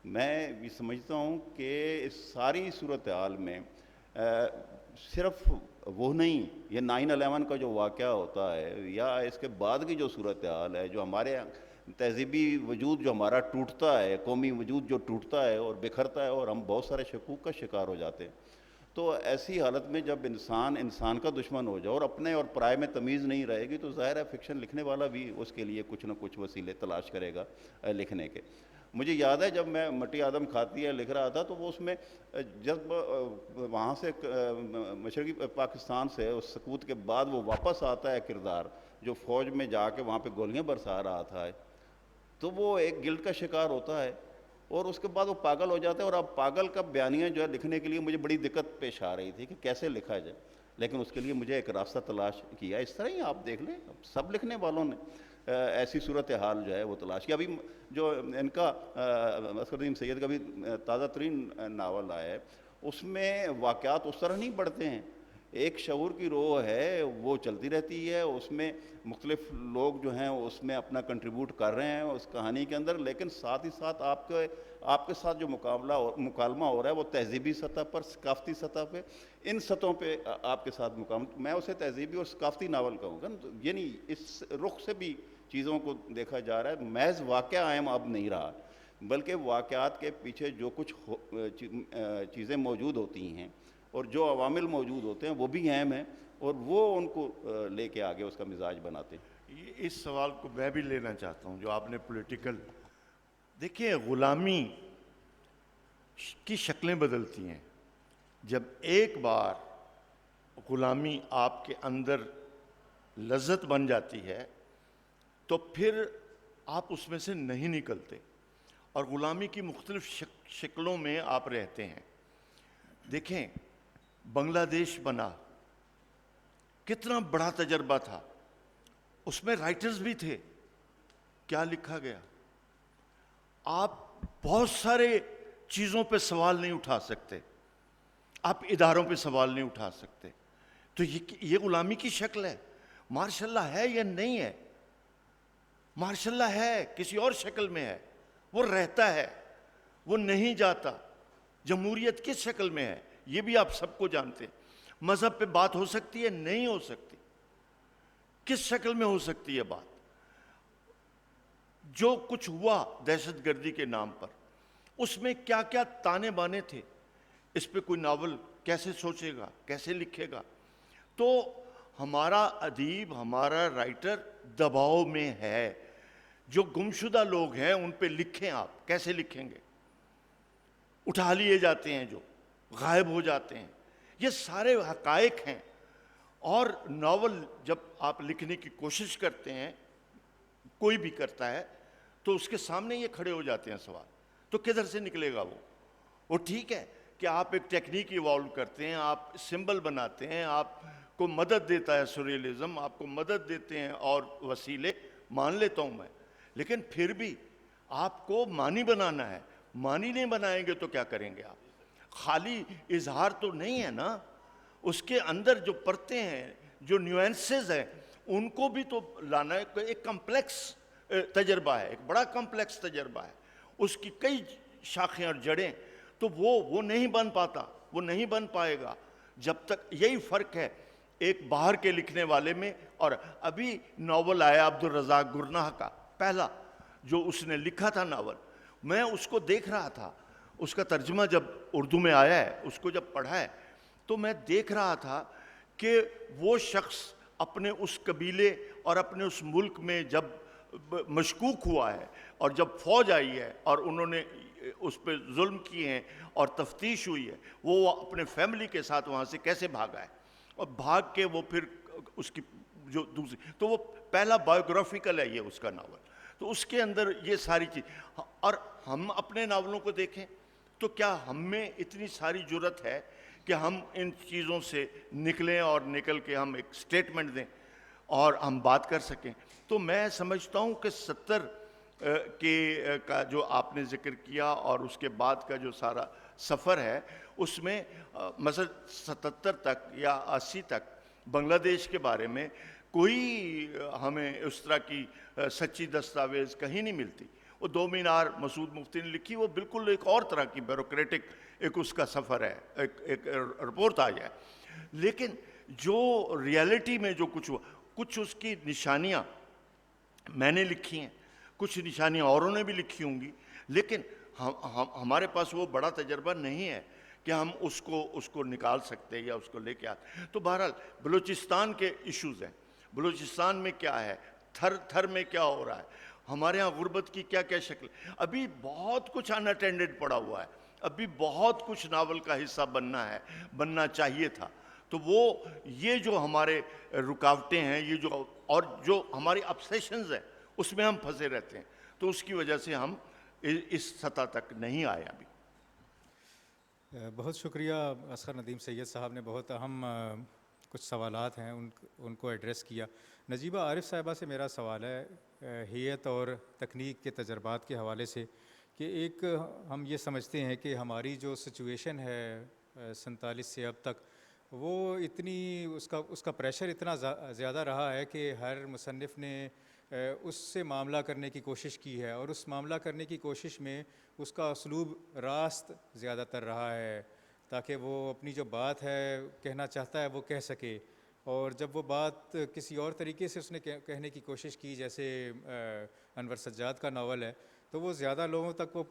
میں یہ سمجھتا ہوں کہ اس ساری صورتحال میں صرف وہ نہیں، یہ 9/11 کا جو واقعہ ہوتا ہے یا اس کے بعد کی جو صورتحال ہے، جو ہمارے تہذیبی وجود جو ہمارا ٹوٹتا ہے، قومی وجود جو ٹوٹتا ہے اور بکھرتا ہے اور ہم بہت سارے شکوک کا شکار ہو جاتے ہیں، تو ایسی حالت میں جب انسان کا دشمن ہو جائے اور اپنے اور پرائے میں تمیز نہیں رہے گی تو ظاہر ہے فکشن لکھنے والا بھی اس کے لیے کچھ نہ کچھ وسیلے تلاش کرے گا لکھنے کے. مجھے یاد ہے جب میں مٹی آدم کھاتی ہے لکھ رہا تھا تو وہ اس میں جب وہاں سے مشرقی پاکستان سے اس سقوط کے بعد وہ واپس آتا ہے کردار جو فوج میں جا کے وہاں پہ گولیاں برسا رہا تھا، تو وہ ایک گلٹ کا شکار ہوتا ہے اور اس کے بعد وہ پاگل ہو جاتا ہے. اور اب پاگل کا بیانیہ جو ہے لکھنے کے لیے مجھے بڑی دقت پیش آ رہی تھی کہ کیسے لکھا جائے، لیکن اس کے لیے مجھے ایک راستہ تلاش کیا. اس طرح ہی آپ دیکھ لیں سب لکھنے والوں نے ایسی صورتحال جو ہے وہ تلاش کیا. ابھی جو ان کا اصغر الدین سید کا بھی تازہ ترین ناول آیا ہے اس میں واقعات اس طرح نہیں بڑھتے ہیں، ایک شعور کی روح ہے وہ چلتی رہتی ہے، اس میں مختلف لوگ جو ہیں اس میں اپنا کنٹریبیوٹ کر رہے ہیں اس کہانی کے اندر، لیکن ساتھ ہی ساتھ آپ کے ساتھ جو مکالمہ ہو رہا ہے وہ تہذیبی سطح پر، ثقافتی سطح پہ، ان سطحوں پہ آپ کے ساتھ میں اسے تہذیبی اور ثقافتی ناول کہوں گا. یعنی اس رخ سے بھی چیزوں کو دیکھا جا رہا ہے. محض واقعہ اہم اب نہیں رہا بلکہ واقعات کے پیچھے جو کچھ چیزیں موجود ہوتی ہیں اور جو عوامل موجود ہوتے ہیں وہ بھی اہم ہیں اور وہ ان کو لے کے آگے اس کا مزاج بناتے ہیں. اس سوال کو میں بھی لینا چاہتا ہوں جو آپ نے پولیٹیکل. دیکھیں غلامی کی شکلیں بدلتی ہیں. جب ایک بار غلامی آپ کے اندر لذت بن جاتی ہے تو پھر آپ اس میں سے نہیں نکلتے، اور غلامی کی مختلف شکلوں میں آپ رہتے ہیں۔ دیکھیں بنگلہ دیش بنا، کتنا بڑا تجربہ تھا، اس میں رائٹرز بھی تھے، کیا لکھا گیا؟ آپ بہت سارے چیزوں پہ سوال نہیں اٹھا سکتے، آپ اداروں پہ سوال نہیں اٹھا سکتے، تو یہ غلامی کی شکل ہے۔ ماشاء اللہ ہے یا نہیں ہے؟ ماشاء اللہ ہے، کسی اور شکل میں ہے، وہ رہتا ہے، وہ نہیں جاتا۔ جمہوریت کس شکل میں ہے یہ بھی آپ سب کو جانتے ہیں۔ مذہب پہ بات ہو سکتی ہے؟ نہیں ہو سکتی۔ کس شکل میں ہو سکتی ہے بات؟ جو کچھ ہوا دہشت گردی کے نام پر، اس میں کیا کیا تانے بانے تھے، اس پہ کوئی ناول کیسے سوچے گا، کیسے لکھے گا؟ تو ہمارا ادیب، ہمارا رائٹر دباؤ میں ہے۔ جو گمشدہ لوگ ہیں ان پہ لکھیں، آپ کیسے لکھیں گے؟ اٹھا لیے جاتے ہیں، جو غائب ہو جاتے ہیں، یہ سارے حقائق ہیں۔ اور ناول جب آپ لکھنے کی کوشش کرتے ہیں، کوئی بھی کرتا ہے، تو اس کے سامنے یہ کھڑے ہو جاتے ہیں سوال، تو کدھر سے نکلے گا وہ ٹھیک ہے کہ آپ ایک ٹیکنیک ایوالو کرتے ہیں، آپ سمبل بناتے ہیں، آپ کو مدد دیتا ہے سوریلزم، آپ کو مدد دیتے ہیں اور وسیلے، مان لیتا ہوں میں، لیکن پھر بھی آپ کو معنی بنانا ہے۔ معنی نہیں بنائیں گے تو کیا کریں گے آپ؟ خالی اظہار تو نہیں ہے نا، اس کے اندر جو پرتیں ہیں، جو نیوانسز ہیں، ان کو بھی تو لانا ہے۔ ایک کمپلیکس تجربہ ہے، ایک بڑا کمپلیکس تجربہ ہے، اس کی کئی شاخیں اور جڑیں، تو وہ نہیں بن پاتا، وہ نہیں بن پائے گا جب تک۔ یہی فرق ہے ایک باہر کے لکھنے والے میں، اور ابھی ناول آیا عبدالرزاق گرناہ کا پہلا جو اس نے لکھا تھا ناول، میں اس کو دیکھ رہا تھا، اس کا ترجمہ جب اردو میں آیا ہے، اس کو جب پڑھا ہے، تو میں دیکھ رہا تھا کہ وہ شخص اپنے اس قبیلے اور اپنے اس ملک میں جب مشکوک ہوا ہے، اور جب فوج آئی ہے اور انہوں نے اس پہ ظلم کیے ہیں اور تفتیش ہوئی ہے، وہ اپنے فیملی کے ساتھ وہاں سے کیسے بھاگا ہے، اور بھاگ کے وہ پھر اس کی جو دوسری، تو وہ پہلا بایوگرافیکل ہے یہ اس کا ناول، تو اس کے اندر یہ ساری چیز۔ اور ہم اپنے ناولوں کو دیکھیں تو کیا ہم میں اتنی ساری جرت ہے کہ ہم ان چیزوں سے نکلیں اور نکل کے ہم ایک سٹیٹمنٹ دیں اور ہم بات کر سکیں؟ تو میں سمجھتا ہوں کہ 70 کا جو آپ نے ذکر کیا اور اس کے بعد کا جو سارا سفر ہے، اس میں مثلا 77 تک یا 80 تک بنگلہ دیش کے بارے میں کوئی ہمیں اس طرح کی سچی دستاویز کہیں نہیں ملتی۔ وہ 2 مینار مسعود مفتی نے لکھی، وہ بالکل ایک اور طرح کی بیوروکریٹک ایک اس کا سفر ہے، ایک رپورٹ آیا ہے۔ لیکن جو ریالٹی میں جو کچھ ہوا، کچھ اس کی نشانیاں میں نے لکھی ہیں، کچھ نشانیاں اوروں نے بھی لکھی ہوں گی، لیکن ہمارے پاس وہ بڑا تجربہ نہیں ہے کہ ہم اس کو نکال سکتے یا اس کو لے کے آتے۔ تو بہرحال بلوچستان کے ایشوز ہیں، بلوچستان میں کیا ہے، تھر تھر میں کیا ہو رہا ہے، ہمارے ہاں غربت کی کیا کیا شکل، ابھی بہت کچھ ان اٹینڈڈ پڑا ہوا ہے، ابھی بہت کچھ ناول کا حصہ بننا ہے، بننا چاہیے تھا۔ تو وہ یہ جو ہمارے رکاوٹیں ہیں، یہ جو اور جو ہماری obsessions ہیں، اس میں ہم پھنسے رہتے ہیں، تو اس کی وجہ سے ہم اس سطح تک نہیں آئے ابھی۔ بہت شکریہ اصغر ندیم سید صاحب نے بہت اہم کچھ سوالات ہیں ان کو ایڈریس کیا۔ نجیبہ عارف صاحبہ سے میرا سوال ہے ہیئت اور تکنیک کے تجربات کے حوالے سے، کہ ایک ہم یہ سمجھتے ہیں کہ ہماری جو سچویشن ہے 47 سے اب تک، وہ اتنی اس کا پریشر اتنا زیادہ رہا ہے کہ ہر مصنف نے اس سے معاملہ کرنے کی کوشش کی ہے، اور اس معاملہ کرنے کی کوشش میں اس کا اسلوب راست زیادہ تر رہا ہے، تاکہ وہ اپنی جو بات ہے کہنا چاہتا ہے وہ کہہ سکے۔ اور جب وہ بات کسی اور طریقے سے اس نے کہنے کی کوشش کی، جیسے انور سجاد کا ناول ہے، تو وہ زیادہ لوگوں تک وہ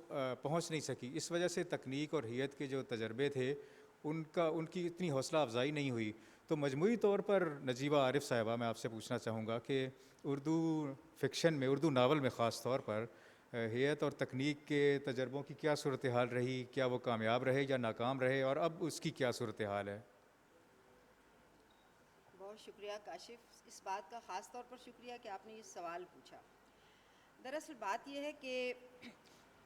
پہنچ نہیں سکی۔ اس وجہ سے تکنیک اور ہیئت کے جو تجربے تھے ان کی اتنی حوصلہ افزائی نہیں ہوئی۔ تو مجموعی طور پر نجیبہ عارف صاحبہ، میں آپ سے پوچھنا چاہوں گا کہ اردو فکشن میں، اردو ناول میں خاص طور پر ہیئت اور تکنیک کے تجربوں کی کیا صورتحال رہی؟ کیا وہ کامیاب رہے یا ناکام رہے، اور اب اس کی کیا صورتحال ہے؟ بہت شکریہ کاشف، اس بات کا خاص طور پر شکریہ کہ آپ نے یہ سوال پوچھا۔ دراصل بات یہ ہے کہ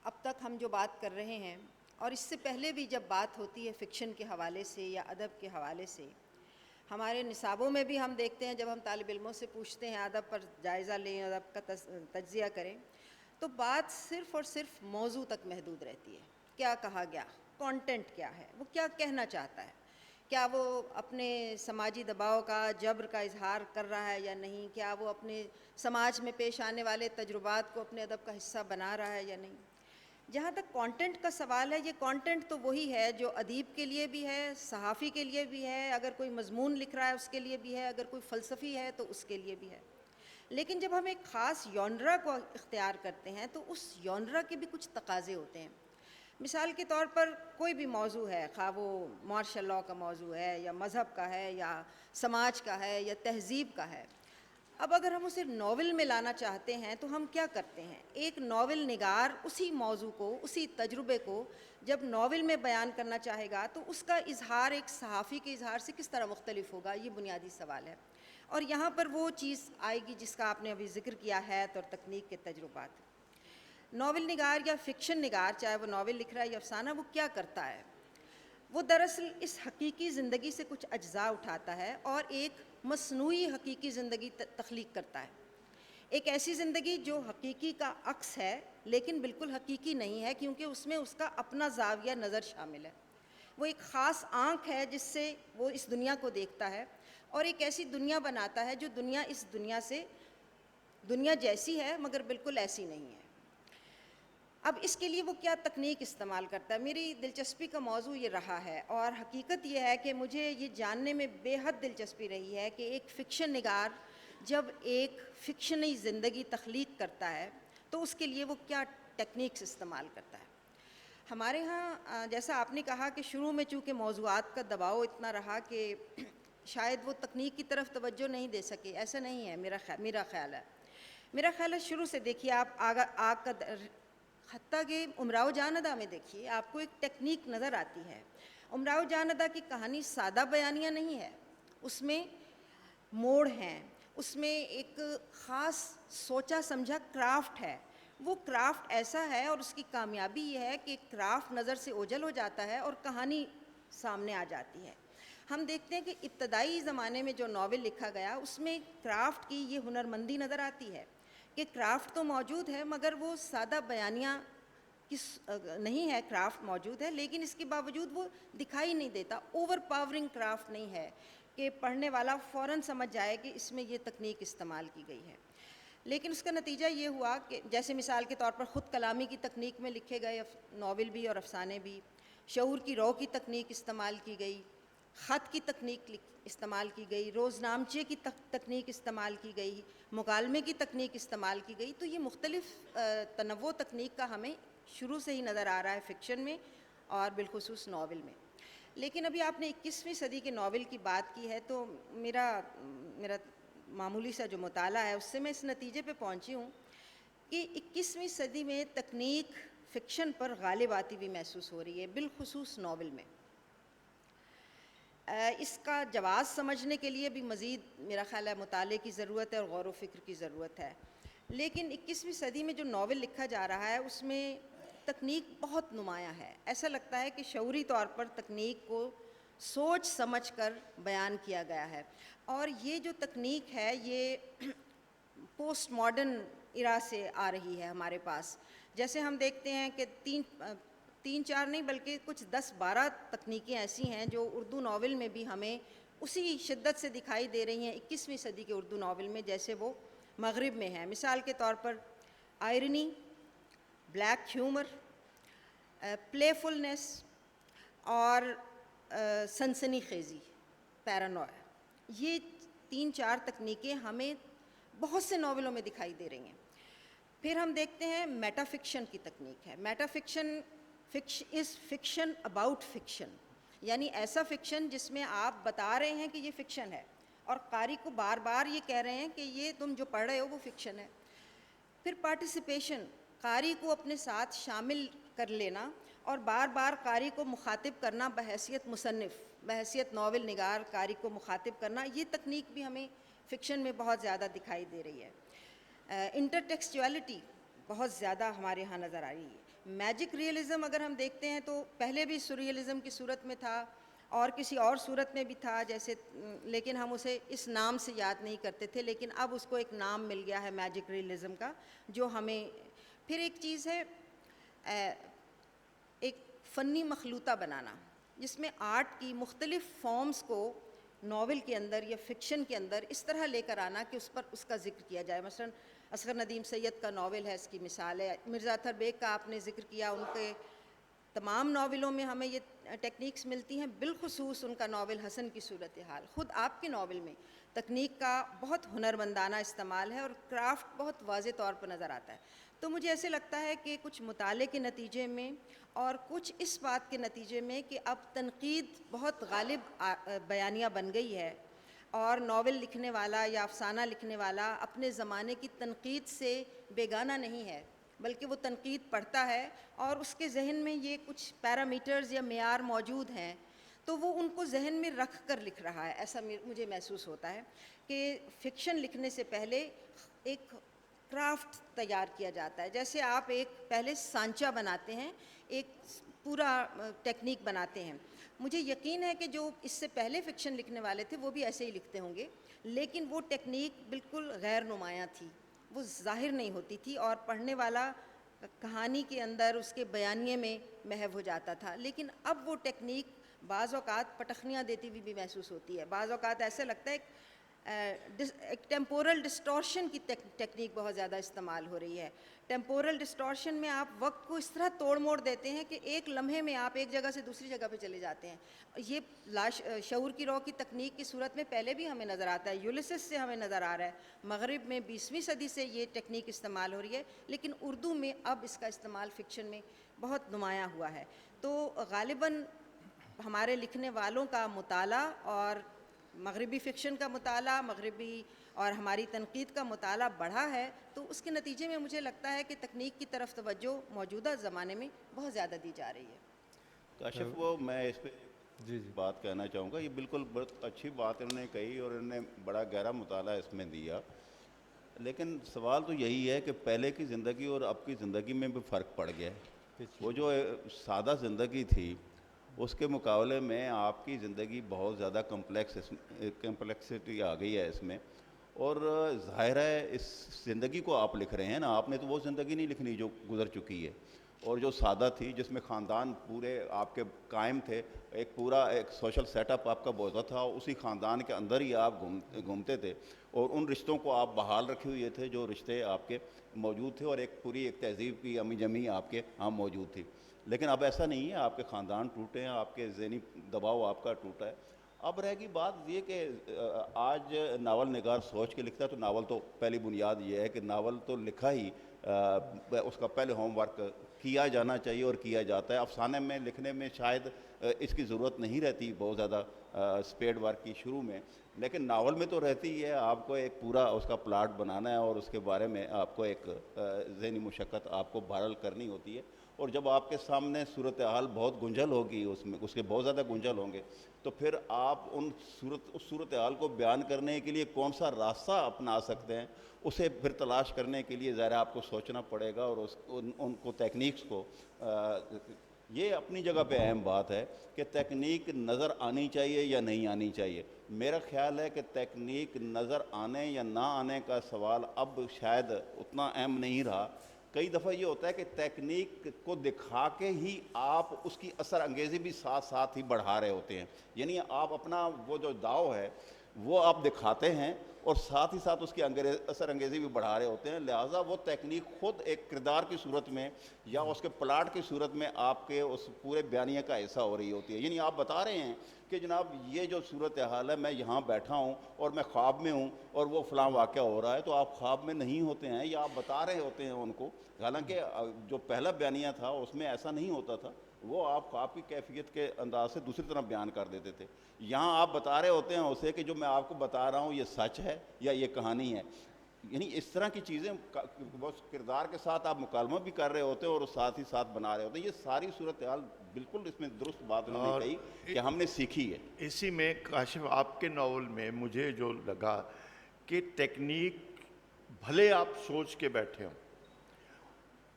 اب تک ہم جو بات کر رہے ہیں اور اس سے پہلے بھی جب بات ہوتی ہے فکشن کے حوالے سے یا ادب کے حوالے سے، ہمارے نصابوں میں بھی ہم دیکھتے ہیں جب ہم طالب علموں سے پوچھتے ہیں ادب پر جائزہ لیں، ادب کا تجزیہ کریں، تو بات صرف اور صرف موضوع تک محدود رہتی ہے۔ کیا کہا گیا، کانٹینٹ کیا ہے، وہ کیا کہنا چاہتا ہے، کیا وہ اپنے سماجی دباؤ کا، جبر کا اظہار کر رہا ہے یا نہیں، کیا وہ اپنے سماج میں پیش آنے والے تجربات کو اپنے ادب کا حصہ بنا رہا ہے یا نہیں۔ جہاں تک کانٹینٹ کا سوال ہے، یہ کانٹینٹ تو وہی ہے جو ادیب کے لیے بھی ہے، صحافی کے لیے بھی ہے، اگر کوئی مضمون لکھ رہا ہے اس کے لیے بھی ہے، اگر کوئی فلسفی ہے تو اس کے لیے بھی ہے۔ لیکن جب ہم ایک خاص یونرا کو اختیار کرتے ہیں تو اس یونرا کے بھی کچھ تقاضے ہوتے ہیں۔ مثال کے طور پر کوئی بھی موضوع ہے، خواہ وہ مارشل لاء کا موضوع ہے یا مذہب کا ہے یا سماج کا ہے یا تہذیب کا ہے، اب اگر ہم اسے ناول میں لانا چاہتے ہیں تو ہم کیا کرتے ہیں؟ ایک ناول نگار اسی موضوع کو، اسی تجربے کو جب ناول میں بیان کرنا چاہے گا تو اس کا اظہار ایک صحافی کے اظہار سے کس طرح مختلف ہوگا، یہ بنیادی سوال ہے۔ اور یہاں پر وہ چیز آئے گی جس کا آپ نے ابھی ذکر کیا ہے اور تکنیک کے تجربات۔ ناول نگار یا فکشن نگار، چاہے وہ ناول لکھ رہا ہے یا افسانہ، وہ کیا کرتا ہے؟ وہ دراصل اس حقیقی زندگی سے کچھ اجزاء اٹھاتا ہے اور ایک مصنوعی حقیقی زندگی تخلیق کرتا ہے۔ ایک ایسی زندگی جو حقیقی کا عکس ہے لیکن بالکل حقیقی نہیں ہے، کیونکہ اس میں اس کا اپنا زاویہ نظر شامل ہے۔ وہ ایک خاص آنکھ ہے جس سے وہ اس دنیا کو دیکھتا ہے اور ایک ایسی دنیا بناتا ہے جو دنیا اس دنیا سے دنیا جیسی ہے مگر بالکل ایسی نہیں ہے۔ اب اس کے لیے وہ کیا تکنیک استعمال کرتا ہے؟ میری دلچسپی کا موضوع یہ رہا ہے اور حقیقت یہ ہے کہ مجھے یہ جاننے میں بے حد دلچسپی رہی ہے کہ ایک فکشن نگار جب ایک فکشنی زندگی تخلیق کرتا ہے تو اس کے لیے وہ کیا ٹیکنیکس استعمال کرتا ہے۔ ہمارے ہاں جیسا آپ نے کہا کہ شروع میں چونکہ موضوعات کا دباؤ اتنا رہا کہ شاید وہ تکنیک کی طرف توجہ نہیں دے سکے، ایسا نہیں ہے۔ میرا خیال ہے شروع سے دیکھیے آپ آگ کا حتیٰ کہ امراؤ جان ادا میں دیکھیے آپ کو ایک ٹیکنیک نظر آتی ہے۔ امراؤ جان ادا کی کہانی سادہ بیانیہ نہیں ہے، اس میں موڑ ہیں، اس میں ایک خاص سوچا سمجھا کرافٹ ہے۔ وہ کرافٹ ایسا ہے اور اس کی کامیابی یہ ہے کہ کرافٹ نظر سے اوجھل ہو جاتا ہے اور کہانی سامنے آ جاتی ہے۔ ہم دیکھتے ہیں کہ ابتدائی زمانے میں جو ناول لکھا گیا اس میں کرافٹ کی یہ ہنرمندی نظر آتی ہے کہ کرافٹ تو موجود ہے مگر وہ سادہ بیانیہ نہیں ہے، کرافٹ موجود ہے لیکن اس کے باوجود وہ دکھائی نہیں دیتا، اوور پاورنگ کرافٹ نہیں ہے کہ پڑھنے والا فوراً سمجھ جائے کہ اس میں یہ تکنیک استعمال کی گئی ہے۔ لیکن اس کا نتیجہ یہ ہوا کہ جیسے مثال کے طور پر خود کلامی کی تکنیک میں لکھے گئے ناول بھی اور افسانے بھی، شعور کی رو کی تکنیک استعمال کی گئی، خط کی تکنیک استعمال کی گئی، روز نامچے کی تکنیک استعمال کی گئی، مکالمے کی تکنیک استعمال کی گئی۔ تو یہ مختلف تنوع تکنیک کا ہمیں شروع سے ہی نظر آ رہا ہے فکشن میں اور بالخصوص ناول میں۔ لیکن ابھی آپ نے 21ویں صدی کے ناول کی بات کی ہے تو میرا معمولی سا جو مطالعہ ہے اس سے میں اس نتیجے پہ پہنچی ہوں کہ 21ویں صدی میں تکنیک فکشن پر غالب آتی بھی محسوس ہو رہی ہے، بالخصوص ناول میں۔ اس کا جواز سمجھنے کے لیے بھی مزید میرا خیال ہے مطالعے کی ضرورت ہے اور غور و فکر کی ضرورت ہے۔ لیکن 21ویں صدی میں جو ناول لکھا جا رہا ہے اس میں تکنیک بہت نمایاں ہے۔ ایسا لگتا ہے کہ شعوری طور پر تکنیک کو سوچ سمجھ کر بیان کیا گیا ہے، اور یہ جو تکنیک ہے یہ پوسٹ ماڈرن ایرا سے آ رہی ہے ہمارے پاس۔ جیسے ہم دیکھتے ہیں کہ تین چار نہیں بلکہ کچھ 10-12 تکنیکیں ایسی ہیں جو اردو ناول میں بھی ہمیں اسی شدت سے دکھائی دے رہی ہیں 21ویں صدی کے اردو ناول میں جیسے وہ مغرب میں ہیں۔ مثال کے طور پر آئرنی، بلیک ہیومر، پلے فلنس اور سنسنی خیزی، پیرانویا، یہ 3-4 تکنیکیں ہمیں بہت سے ناولوں میں دکھائی دے رہی ہیں۔ پھر ہم دیکھتے ہیں میٹا فکشن کی تکنیک ہے۔ Meta fiction is fiction about fiction, یعنی ایسا فکشن جس میں آپ بتا رہے ہیں کہ یہ فکشن ہے اور قاری کو بار بار یہ کہہ رہے ہیں کہ یہ تم جو پڑھ رہے ہو وہ فکشن ہے۔ پھر پارٹیسپیشن، قاری کو اپنے ساتھ شامل کر لینا اور بار بار قاری کو مخاطب کرنا بحیثیت مصنف، بحیثیت ناول نگار قاری کو مخاطب کرنا، یہ تکنیک بھی ہمیں فکشن میں بہت زیادہ دکھائی دے رہی ہے۔ انٹر ٹیکسچولیٹی بہت زیادہ ہمارے ہاں نظر آ رہی ہے۔ میجک ریئلزم اگر ہم دیکھتے ہیں تو پہلے بھی سوریلزم کی صورت میں تھا اور کسی اور صورت میں بھی تھا جیسے، لیکن ہم اسے اس نام سے یاد نہیں کرتے تھے، لیکن اب اس کو ایک نام مل گیا ہے میجک ریئلزم کا، جو ہمیں پھر ایک چیز ہے ایک فنی مخلوطہ بنانا، جس میں آرٹ کی مختلف فارمز کو ناول کے اندر یا فکشن کے اندر اس طرح لے کر آنا کہ اس پر اس کا ذکر کیا جائے۔ مثلا اصغر ندیم سید کا ناول ہے، اس کی مثال ہے۔ مرزا اطہر بیگ کا آپ نے ذکر کیا، ان کے تمام ناولوں میں ہمیں یہ ٹیکنیکس ملتی ہیں، بالخصوص ان کا ناول حسن کی صورتحال۔ خود آپ کے ناول میں تکنیک کا بہت ہنرمندانہ استعمال ہے اور کرافٹ بہت واضح طور پر نظر آتا ہے۔ تو مجھے ایسے لگتا ہے کہ کچھ مطالعے کے نتیجے میں اور کچھ اس بات کے نتیجے میں کہ اب تنقید بہت غالب بیانیہ بن گئی ہے، اور ناول لکھنے والا یا افسانہ لکھنے والا اپنے زمانے کی تنقید سے بیگانہ نہیں ہے، بلکہ وہ تنقید پڑھتا ہے اور اس کے ذہن میں یہ کچھ پیرامیٹرز یا معیار موجود ہیں، تو وہ ان کو ذہن میں رکھ کر لکھ رہا ہے۔ ایسا مجھے محسوس ہوتا ہے کہ فکشن لکھنے سے پہلے ایک کرافٹ تیار کیا جاتا ہے، جیسے آپ ایک پہلے سانچہ بناتے ہیں، ایک پورا ٹیکنیک بناتے ہیں۔ مجھے یقین ہے کہ جو اس سے پہلے فکشن لکھنے والے تھے وہ بھی ایسے ہی لکھتے ہوں گے، لیکن وہ ٹیکنیک بالکل غیر نمایاں تھی، وہ ظاہر نہیں ہوتی تھی، اور پڑھنے والا کہانی کے اندر اس کے بیانیے میں محو ہو جاتا تھا۔ لیکن اب وہ ٹیکنیک بعض اوقات پٹخنیاں دیتی ہوئی بھی محسوس ہوتی ہے، بعض اوقات ایسے لگتا ہے ایک ٹیمپورل ڈسٹورشن کی ٹیکنیک بہت زیادہ استعمال ہو رہی ہے۔ ٹیمپورل ڈسٹورشن میں آپ وقت کو اس طرح توڑ موڑ دیتے ہیں کہ ایک لمحے میں آپ ایک جگہ سے دوسری جگہ پہ چلے جاتے ہیں۔ یہ شعور کی رو کی تکنیک کی صورت میں پہلے بھی ہمیں نظر آتا ہے، یولیسس سے ہمیں نظر آ رہا ہے، مغرب میں 20ویں صدی سے یہ ٹیکنیک استعمال ہو رہی ہے، لیکن اردو میں اب اس کا استعمال فکشن میں بہت نمایاں ہوا ہے۔ تو غالباً ہمارے لکھنے والوں کا مطالعہ اور مغربی فکشن کا مطالعہ، مغربی اور ہماری تنقید کا مطالعہ بڑھا ہے، تو اس کے نتیجے میں مجھے لگتا ہے کہ تکنیک کی طرف توجہ موجودہ زمانے میں بہت زیادہ دی جا رہی ہے۔ کاشف، وہ میں اس پہ بات کہنا چاہوں گا، یہ بالکل بہت اچھی بات انہوں نے کہی اور انہوں نے بڑا گہرا مطالعہ اس میں دیا، لیکن سوال تو یہی ہے کہ پہلے کی زندگی اور اب کی زندگی میں بھی فرق پڑ گیا ہے۔ وہ جو سادہ زندگی تھی اس کے مقابلے میں آپ کی زندگی بہت زیادہ کمپلیکسٹی آ گئی ہے اس میں، اور ظاہر ہے اس زندگی کو آپ لکھ رہے ہیں نا، آپ نے تو وہ زندگی نہیں لکھنی جو گزر چکی ہے، اور جو سادہ تھی، جس میں خاندان پورے آپ کے قائم تھے، ایک پورا ایک سوشل سیٹ اپ آپ کا بہت تھا، اسی خاندان کے اندر ہی آپ گھومتے تھے، اور ان رشتوں کو آپ بحال رکھے ہوئے تھے جو رشتے آپ کے موجود تھے، اور ایک پوری ایک تہذیب کی امی جمی آپ کے ہاں موجود تھی۔ لیکن اب ایسا نہیں ہے، آپ کے خاندان ٹوٹے ہیں، آپ کے ذہنی دباؤ آپ کا ٹوٹا ہے۔ اب رہ گئی بات یہ کہ آج ناول نگار سوچ کے لکھتا ہے، تو ناول تو پہلی بنیاد یہ ہے کہ ناول تو لکھا ہی اس کا پہلے ہوم ورک کیا جانا چاہیے اور کیا جاتا ہے۔ افسانے میں لکھنے میں شاید اس کی ضرورت نہیں رہتی بہت زیادہ اسپیڈ ورک کی شروع میں، لیکن ناول میں تو رہتی ہے، آپ کو ایک پورا اس کا پلاٹ بنانا ہے اور اس کے بارے میں آپ کو ایک ذہنی مشقت آپ کو بہرحال کرنی ہوتی ہے، اور جب آپ کے سامنے صورتحال بہت گنجل ہوگی، اس کے بہت زیادہ گنجل ہوں گے، تو پھر آپ اس صورتحال کو بیان کرنے کے لیے کون سا راستہ اپنا سکتے ہیں، اسے پھر تلاش کرنے کے لیے ظاہر آپ کو سوچنا پڑے گا، اور ان کو ٹیکنیکس کو یہ اپنی جگہ پہ اہم بات ہے کہ تکنیک نظر آنی چاہیے یا نہیں آنی چاہیے۔ میرا خیال ہے کہ تکنیک نظر آنے یا نہ آنے کا سوال اب شاید اتنا اہم نہیں رہا۔ کئی دفعہ یہ ہوتا ہے کہ تکنیک کو دکھا کے ہی آپ اس کی اثر انگیزی بھی ساتھ ساتھ ہی بڑھا رہے ہوتے ہیں، یعنی آپ اپنا وہ جو داؤ ہے وہ آپ دکھاتے ہیں اور ساتھ ہی ساتھ اس کی اثر انگیزی بھی بڑھا رہے ہوتے ہیں، لہٰذا وہ تکنیک خود ایک کردار کی صورت میں یا اس کے پلاٹ کی صورت میں آپ کے اس پورے بیانیے کا حصہ ہو رہی ہوتی ہے۔ یعنی آپ بتا رہے ہیں کہ جناب یہ جو صورتحال ہے، میں یہاں بیٹھا ہوں اور میں خواب میں ہوں اور وہ فلاں واقعہ ہو رہا ہے، تو آپ خواب میں نہیں ہوتے ہیں، یا آپ بتا رہے ہوتے ہیں ان کو، حالانکہ جو پہلا بیانیہ تھا اس میں ایسا نہیں ہوتا تھا، وہ آپ خواب کی کیفیت کے انداز سے دوسری طرح بیان کر دیتے تھے۔ یہاں آپ بتا رہے ہوتے ہیں اسے کہ جو میں آپ کو بتا رہا ہوں یہ سچ ہے یا یہ کہانی ہے۔ یعنی اس طرح کی چیزیں وہ کردار کے ساتھ آپ مکالمہ بھی کر رہے ہوتے ہیں اور ساتھ ہی ساتھ بنا رہے ہوتے ہیں. یہ ساری صورتحال بالکل اس میں درست بات انہوں نے کہی کہ ہم نے سیکھی ہے. اسی میں کاشف آپ کے ناول میں مجھے جو لگا کہ ٹیکنیک بھلے آپ سوچ کے بیٹھے ہوں،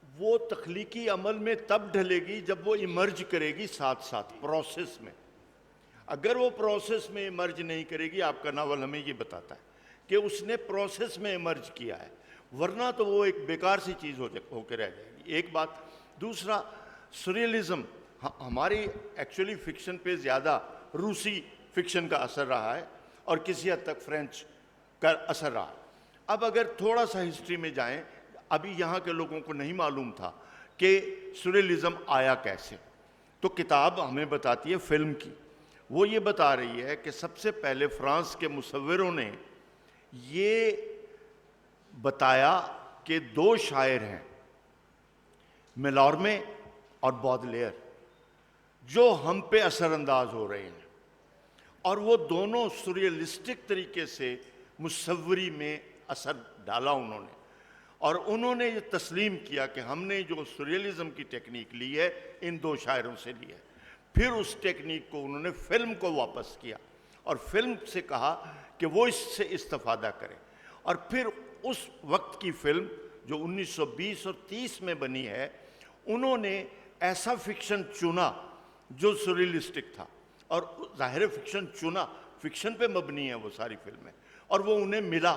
وہ تخلیقی عمل میں تب ڈھلے گی جب وہ ایمرج کرے گی ساتھ ساتھ پروسیس میں. اگر وہ پروسیس میں ایمرج نہیں کرے گی، آپ کا ناول ہمیں یہ بتاتا ہے کہ اس نے پروسیس میں ایمرج کیا ہے، ورنہ تو وہ ایک بیکار سی چیز ہو کے رہ جائے گی. ایک بات. دوسرا، سریلزم ہماری ایکچولی فکشن پہ زیادہ روسی فکشن کا اثر رہا ہے اور کسی حد تک فرینچ کا اثر رہا ہے. اب اگر تھوڑا سا ہسٹری میں جائیں، ابھی یہاں کے لوگوں کو نہیں معلوم تھا کہ سریلزم آیا کیسے، تو کتاب ہمیں بتاتی ہے فلم کی. وہ یہ بتا رہی ہے کہ سب سے پہلے فرانس کے مصوروں نے یہ بتایا کہ دو شاعر ہیں، میلارمے اور بودلیئر، جو ہم پہ اثر انداز ہو رہے ہیں، اور وہ دونوں سریلسٹک طریقے سے مصوری میں اثر ڈالا انہوں نے. اور انہوں نے یہ تسلیم کیا کہ ہم نے جو سریلزم کی ٹیکنیک لی ہے ان دو شاعروں سے لی ہے. پھر اس ٹیکنیک کو انہوں نے فلم کو واپس کیا اور فلم سے کہا کہ وہ اس سے استفادہ کرے. اور پھر اس وقت کی فلم جو 1920 اور 30 میں بنی ہے، انہوں نے ایسا فکشن چنا جو سریلسٹک تھا، اور ظاہر فکشن چنا، فکشن پہ مبنی ہے وہ ساری فلمیں، اور وہ انہیں ملا،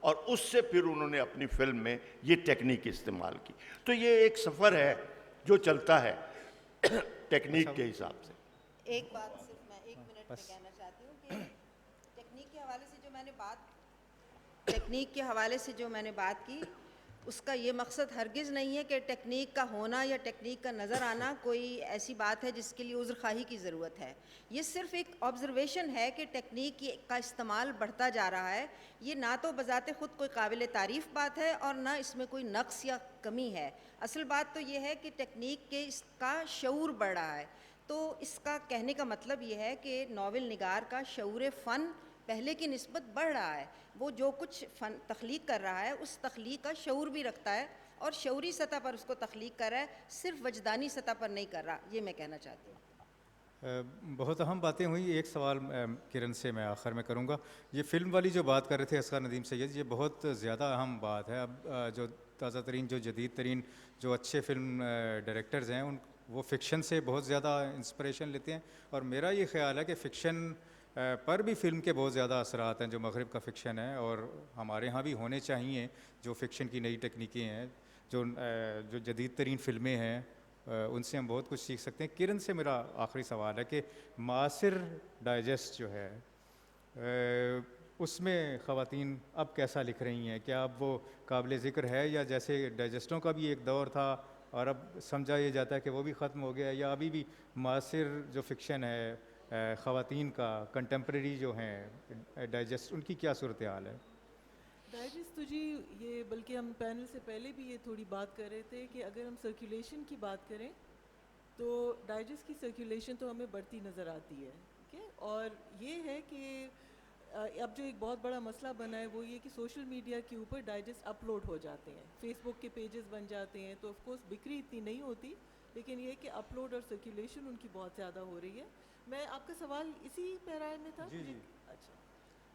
اور اس سے پھر انہوں نے اپنی فلم میں یہ ٹیکنیک استعمال کی. تو یہ ایک سفر ہے جو چلتا ہے ٹیکنیک کے حساب سے. ایک بات صرف میں 1 منٹ میں کہنا چاہتی ہوں کہ ٹیکنیک کے حوالے سے جو میں نے بات کی، اس کا یہ مقصد ہرگز نہیں ہے کہ ٹیکنیک کا ہونا یا ٹیکنیک کا نظر آنا کوئی ایسی بات ہے جس کے لیے عذر خواہی کی ضرورت ہے. یہ صرف ایک آبزرویشن ہے کہ ٹیکنیک کا استعمال بڑھتا جا رہا ہے. یہ نہ تو بذات خود کوئی قابل تعریف بات ہے اور نہ اس میں کوئی نقص یا کمی ہے. اصل بات تو یہ ہے کہ ٹیکنیک کے اس کا شعور بڑھ رہا ہے. تو اس کا کہنے کا مطلب یہ ہے کہ ناول نگار کا شعور فن پہلے کی نسبت بڑھ رہا ہے. وہ جو کچھ فن تخلیق کر رہا ہے اس تخلیق کا شعور بھی رکھتا ہے اور شعوری سطح پر اس کو تخلیق کر رہا ہے، صرف وجدانی سطح پر نہیں کر رہا. یہ میں کہنا چاہتی ہوں. بہت اہم باتیں ہوئیں. ایک سوال کرن سے میں آخر میں کروں گا. یہ فلم والی جو بات کر رہے تھے اصغر ندیم سید، یہ بہت زیادہ اہم بات ہے. اب جو تازہ ترین، جو جدید ترین، جو اچھے فلم ڈائریکٹرز ہیں، وہ فکشن سے بہت زیادہ انسپریشن لیتے ہیں. اور میرا یہ خیال ہے کہ فکشن پر بھی فلم کے بہت زیادہ اثرات ہیں. جو مغرب کا فکشن ہے اور ہمارے ہاں بھی ہونے چاہیے، جو فکشن کی نئی ٹیکنیکیں ہیں، جو جدید ترین فلمیں ہیں، ان سے ہم بہت کچھ سیکھ سکتے ہیں. کرن سے میرا آخری سوال ہے کہ معاصر ڈائجسٹ جو ہے اس میں خواتین اب کیسا لکھ رہی ہیں؟ کیا اب وہ قابل ذکر ہے، یا جیسے ڈائجسٹوں کا بھی ایک دور تھا اور اب سمجھا یہ جاتا ہے کہ وہ بھی ختم ہو گیا، یا ابھی بھی معاصر جو فکشن ہے خواتین کا، کنٹمپریری جو ہیں ڈائجسٹ، ان کی کیا صورتحال ہے؟ ڈائجسٹ تو جی، یہ بلکہ ہم پینل سے پہلے بھی یہ تھوڑی بات کر رہے تھے کہ اگر ہم سرکولیشن کی بات کریں تو ڈائجسٹ کی سرکولیشن تو ہمیں بڑھتی نظر آتی ہے. ٹھیک ہے. اور یہ ہے کہ اب جو ایک بہت بڑا مسئلہ بنا ہے وہ یہ کہ سوشل میڈیا کے اوپر ڈائجسٹ اپلوڈ ہو جاتے ہیں، فیس بک کے پیجز بن جاتے ہیں، تو آف کورس بکری اتنی نہیں ہوتی، لیکن یہ کہ اپلوڈ اور سرکولیشن ان کی بہت زیادہ ہو رہی ہے. میں آپ کا سوال اسی پیرائے میں تھا؟ جی. اچھا،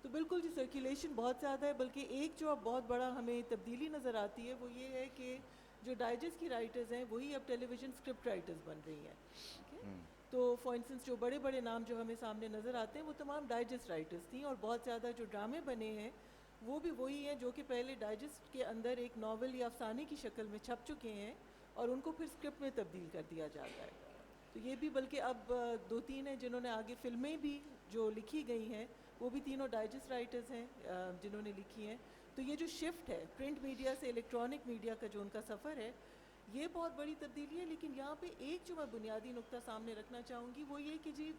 تو بالکل جی، سرکولیشن بہت زیادہ ہے. بلکہ ایک جو اب بہت بڑا ہمیں تبدیلی نظر آتی ہے وہ یہ ہے کہ جو ڈائجسٹ کی رائٹرز ہیں وہی اب ٹیلی ویژن اسکرپٹ رائٹرز بن رہی ہیں. ٹھیک ہے. تو فار انسٹنس جو بڑے بڑے نام جو ہمیں سامنے نظر آتے ہیں وہ تمام ڈائجسٹ رائٹرز تھیں، اور بہت زیادہ جو ڈرامے بنے ہیں وہ بھی وہی ہیں جو کہ پہلے ڈائجسٹ کے اندر ایک ناول یا افسانے کی شکل میں چھپ چکے ہیں اور ان کو پھر اسکرپٹ میں تبدیل کر دیا جاتا ہے. تو یہ بھی بلکہ اب 2-3 ہیں جنہوں نے آگے فلمیں بھی جو لکھی گئی ہیں وہ بھی تینوں ڈائجسٹ رائٹرز ہیں جنہوں نے لکھی ہیں. تو یہ جو شفٹ ہے پرنٹ میڈیا سے الیکٹرانک میڈیا کا جو ان کا سفر ہے، یہ بہت بڑی تبدیلی ہے. لیکن یہاں پہ ایک جو میں بنیادی نقطہ سامنے رکھنا چاہوں گی وہ یہ کہ جی،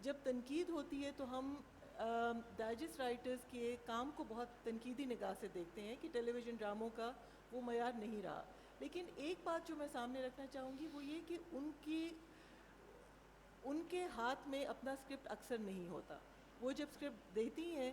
جب تنقید ہوتی ہے تو ہم ڈائجسٹ رائٹرز کے کام کو بہت تنقیدی نگاہ سے دیکھتے ہیں کہ ٹیلی ویژن ڈراموں کا وہ معیار نہیں رہا. لیکن ایک بات جو میں سامنے رکھنا چاہوں گی وہ یہ کہ ان کے ہاتھ میں اپنا اسکرپٹ اکثر نہیں ہوتا. وہ جب اسکرپٹ دیتی ہیں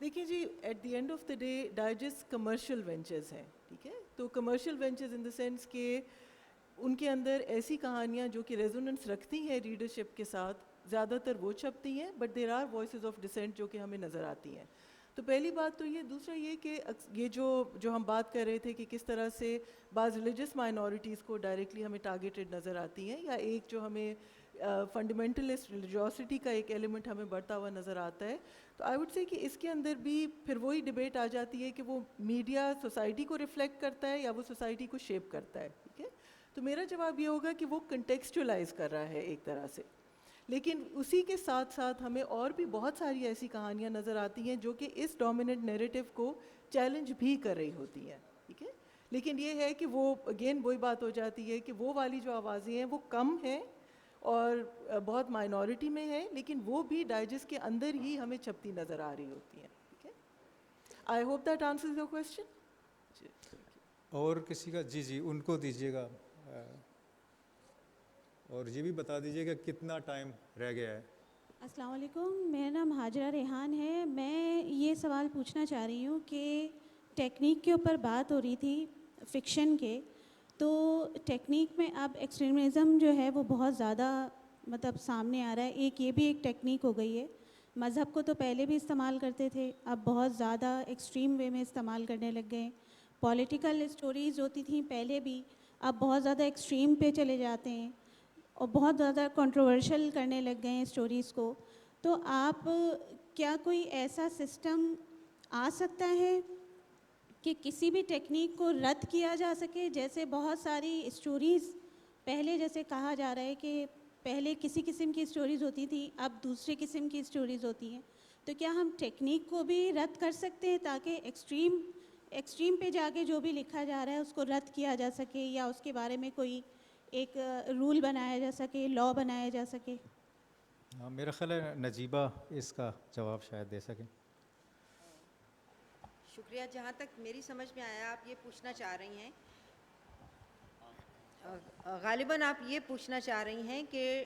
دیکھیے جی، at the end of the day digest commercial ventures ہیں، ٹھیک ہے. تو commercial ventures in the sense کہ ان کے اندر ایسی کہانیاں جو کہ ریزوننس رکھتی ہیں ریڈرشپ کے ساتھ، زیادہ تر وہ چھپتی ہیں، but there are voices of dissent جو کہ ہمیں نظر آتی ہیں. تو پہلی بات تو یہ. دوسرا یہ کہ یہ جو ہم بات کر رہے تھے کہ کس طرح سے بعض ریلیجس مائنورٹیز کو ڈائریکٹلی ہمیں ٹارگیٹڈ نظر آتی ہیں، یا ایک جو ہمیں فنڈامنٹلسٹ ریلیجیوسٹی کا ایک ایلیمنٹ ہمیں بڑھتا ہوا نظر آتا ہے. تو آئی وڈ سے کہ اس کے اندر بھی پھر وہی ڈبیٹ آ جاتی ہے کہ وہ میڈیا سوسائٹی کو ریفلیکٹ کرتا ہے یا وہ سوسائٹی کو شیپ کرتا ہے. ٹھیک ہے. تو میرا جواب یہ ہوگا کہ وہ کنٹیکسچولائز کر رہا ہے ایک طرح سے، لیکن اسی کے ساتھ ساتھ ہمیں اور بھی بہت ساری ایسی کہانیاں نظر آتی ہیں جو کہ اس ڈومیننٹ نیریٹو کو چیلنج بھی کر رہی ہوتی ہیں. ٹھیک ہے. لیکن یہ ہے کہ وہ اگین وہی بات ہو جاتی ہے کہ وہ والی جو آوازیں ہیں وہ کم ہیں اور بہت مائنورٹی میں ہے، لیکن وہ بھی ڈائجسٹ کے اندر ہی ہمیں چھپتی نظر آ رہی ہوتی ہیں. ٹھیک ہے. I hope that answers your question. اور کسی کا؟ جی ان کو دیجیے گا، اور یہ بھی بتا دیجیے کہ کتنا ٹائم رہ گیا ہے. السلام علیکم، میرا نام حاجرہ ریحان ہے. میں یہ سوال پوچھنا چاہ رہی ہوں کہ ٹیکنیک کے اوپر بات ہو رہی تھی فکشن کے، تو ٹیکنیک میں اب ایکسٹریمزم جو ہے وہ بہت زیادہ مطلب سامنے آ رہا ہے. یہ بھی ایک ٹیکنیک ہو گئی ہے. مذہب کو تو پہلے بھی استعمال کرتے تھے، اب بہت زیادہ ایکسٹریم وے میں استعمال کرنے لگ گئے. پولیٹیکل اسٹوریز ہوتی تھیں پہلے بھی، اب بہت زیادہ ایکسٹریم پہ چلے جاتے ہیں اور بہت زیادہ کنٹروورشل کرنے لگ گئے ہیں اسٹوریز کو. تو آپ کیا کوئی ایسا سسٹم آ سکتا ہے کہ کسی بھی ٹیکنیک کو رد کیا جا سکے؟ جیسے بہت ساری اسٹوریز پہلے جیسے کہا جا رہا ہے کہ پہلے کسی قسم کی اسٹوریز ہوتی تھی، اب دوسرے قسم کی اسٹوریز ہوتی ہیں. تو کیا ہم ٹیکنیک کو بھی رد کر سکتے ہیں تاکہ ایکسٹریم پہ جا کے جو بھی لکھا جا رہا ہے اس کو رد کیا جا سکے، یا اس کے بارے میں کوئی ایک رول بنایا جا سکے، لا بنایا جا سکے؟ میرا خیال ہے نجیبہ اس کا جواب شاید دے سکیں. شکریہ. جہاں تک میری سمجھ میں آیا آپ یہ پوچھنا چاہ رہی ہیں، غالباً آپ یہ پوچھنا چاہ رہی ہیں کہ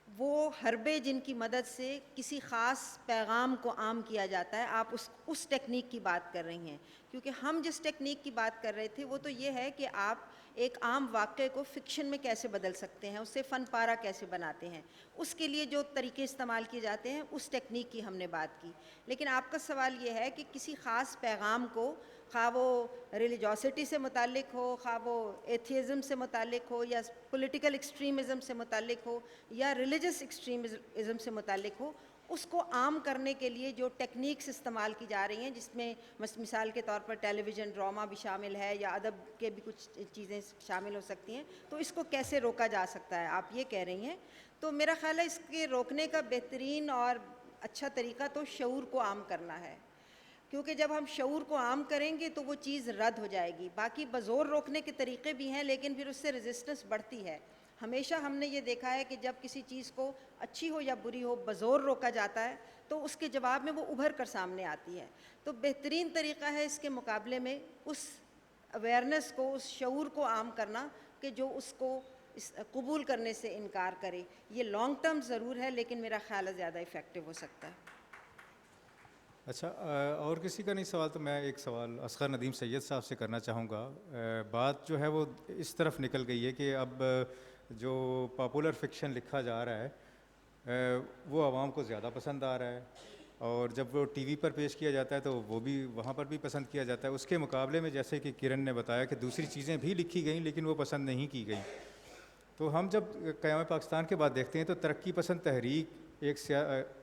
وہ حربے جن کی مدد سے کسی خاص پیغام کو عام کیا جاتا ہے، آپ اس ٹیکنیک کی بات کر رہی ہیں. کیونکہ ہم جس ٹیکنیک کی بات کر رہے تھے وہ تو یہ ہے کہ آپ ایک عام واقعے کو فکشن میں کیسے بدل سکتے ہیں، اسے فن پارہ کیسے بناتے ہیں، اس کے لیے جو طریقے استعمال کیے جاتے ہیں اس ٹیکنیک کی ہم نے بات کی. لیکن آپ کا سوال یہ ہے کہ کسی خاص پیغام کو، خواہ وہ ریلیجوسٹی سے متعلق ہو، خواہ وہ ایتھیزم سے متعلق ہو، یا پولیٹیکل ایکسٹریمزم سے متعلق ہو، یا ریلیجس ایکسٹریمزم سے متعلق ہو، اس کو عام کرنے کے لیے جو ٹیکنیکس استعمال کی جا رہی ہیں، جس میں مثال کے طور پر ٹیلی ویژن ڈرامہ بھی شامل ہے، یا ادب کے بھی کچھ چیزیں شامل ہو سکتی ہیں، تو اس کو کیسے روکا جا سکتا ہے آپ یہ کہہ رہی ہیں. تو میرا خیال ہے اس کے روکنے کا بہترین اور اچھا طریقہ تو شعور کو عام کرنا ہے. کیونکہ جب ہم شعور کو عام کریں گے تو وہ چیز رد ہو جائے گی. باقی بزور روکنے کے طریقے بھی ہیں، لیکن پھر اس سے ریزسٹنس بڑھتی ہے. ہمیشہ ہم نے یہ دیکھا ہے کہ جب کسی چیز کو اچھی ہو یا بری ہو بزور روکا جاتا ہے تو اس کے جواب میں وہ ابھر کر سامنے آتی ہے. تو بہترین طریقہ ہے اس کے مقابلے میں اس اویئرنیس کو، اس شعور کو عام کرنا کہ جو اس کو قبول کرنے سے انکار کرے. یہ لانگ ٹرم ضرور ہے، لیکن میرا خیال ہے زیادہ افیکٹو ہو سکتا ہے. اچھا، اور کسی کا نہیں سوال؟ تو میں ایک سوال اصغر ندیم سید صاحب سے کرنا چاہوں گا. بات جو ہے وہ اس طرف نکل گئی ہے کہ اب جو پاپولر فکشن لکھا جا رہا ہے وہ عوام کو زیادہ پسند آ رہا ہے، اور جب وہ ٹی وی پر پیش کیا جاتا ہے تو وہ بھی وہاں پر بھی پسند کیا جاتا ہے. اس کے مقابلے میں جیسے کہ کرن نے بتایا کہ دوسری چیزیں بھی لکھی گئیں لیکن وہ پسند نہیں کی گئیں. تو ہم جب قیام پاکستان کے بعد دیکھتے ہیں تو ترقی پسند تحریک ایک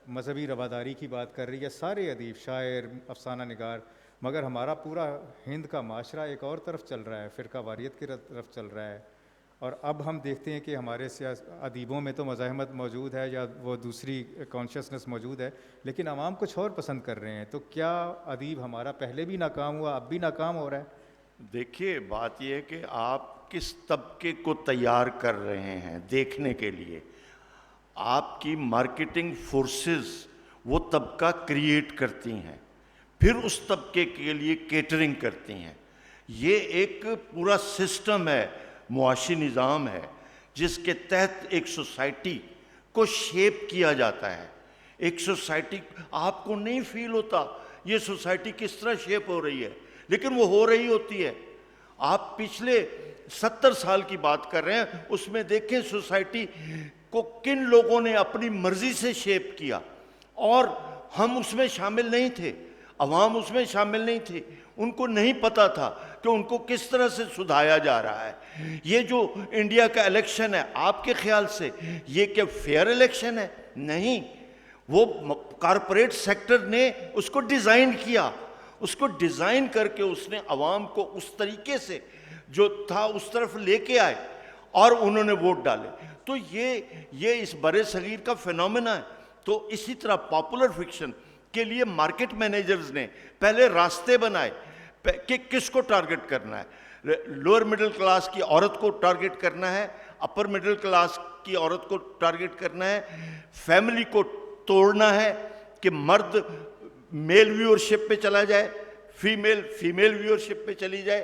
مذہبی رواداری کی بات کر رہی ہے، سارے ادیب، شاعر، افسانہ نگار، مگر ہمارا پورا ہند کا معاشرہ ایک اور طرف چل رہا ہے، فرقہ واریت کی طرف چل رہا ہے. اور اب ہم دیکھتے ہیں کہ ہمارے ادیبوں میں تو مزاحمت موجود ہے یا وہ دوسری کانشیسنس موجود ہے، لیکن عوام کچھ اور پسند کر رہے ہیں. تو کیا ادیب ہمارا پہلے بھی ناکام ہوا، اب بھی ناکام ہو رہا ہے؟ دیکھیے، بات یہ ہے کہ آپ کس طبقے کو تیار کر رہے ہیں دیکھنے کے لیے. آپ کی مارکیٹنگ فورسز وہ طبقہ کریٹ کرتی ہیں، پھر اس طبقے کے لیے کیٹرنگ کرتی ہیں. یہ ایک پورا سسٹم ہے، معاشی نظام ہے، جس کے تحت ایک سوسائٹی کو شیپ کیا جاتا ہے. ایک سوسائٹی آپ کو نہیں فیل ہوتا یہ سوسائٹی کس طرح شیپ ہو رہی ہے، لیکن وہ ہو رہی ہوتی ہے. آپ پچھلے 70 سال کی بات کر رہے ہیں، اس میں دیکھیں سوسائٹی کو کن لوگوں نے اپنی مرضی سے شیپ کیا، اور ہم اس میں شامل نہیں تھے، عوام اس میں شامل نہیں تھی. ان کو نہیں پتا تھا کہ ان کو کس طرح سے سدھایا جا رہا ہے. یہ جو انڈیا کا الیکشن ہے، آپ کے خیال سے یہ کہ فیئر الیکشن ہے؟ نہیں، وہ کارپوریٹ سیکٹر نے اس کو ڈیزائن کیا، اس کو ڈیزائن کر کے اس نے عوام کو اس طریقے سے جو تھا اس طرف لے کے آئے اور انہوں نے ووٹ ڈالے. تو یہ اس برِ صغیر کا فینومینا ہے. تو اسی طرح پاپولر فکشن کے لیے مارکیٹ مینیجرز نے پہلے راستے بنائے کہ کس کو ٹارگٹ کرنا ہے. لوور مڈل کلاس کی عورت کو ٹارگٹ کرنا ہے، اپر مڈل کلاس کی عورت کو ٹارگٹ کرنا ہے، فیملی کو توڑنا ہے کہ مرد میل ویورشپ پہ چلا جائے، فیمیل ویورشپ پہ چلی جائے،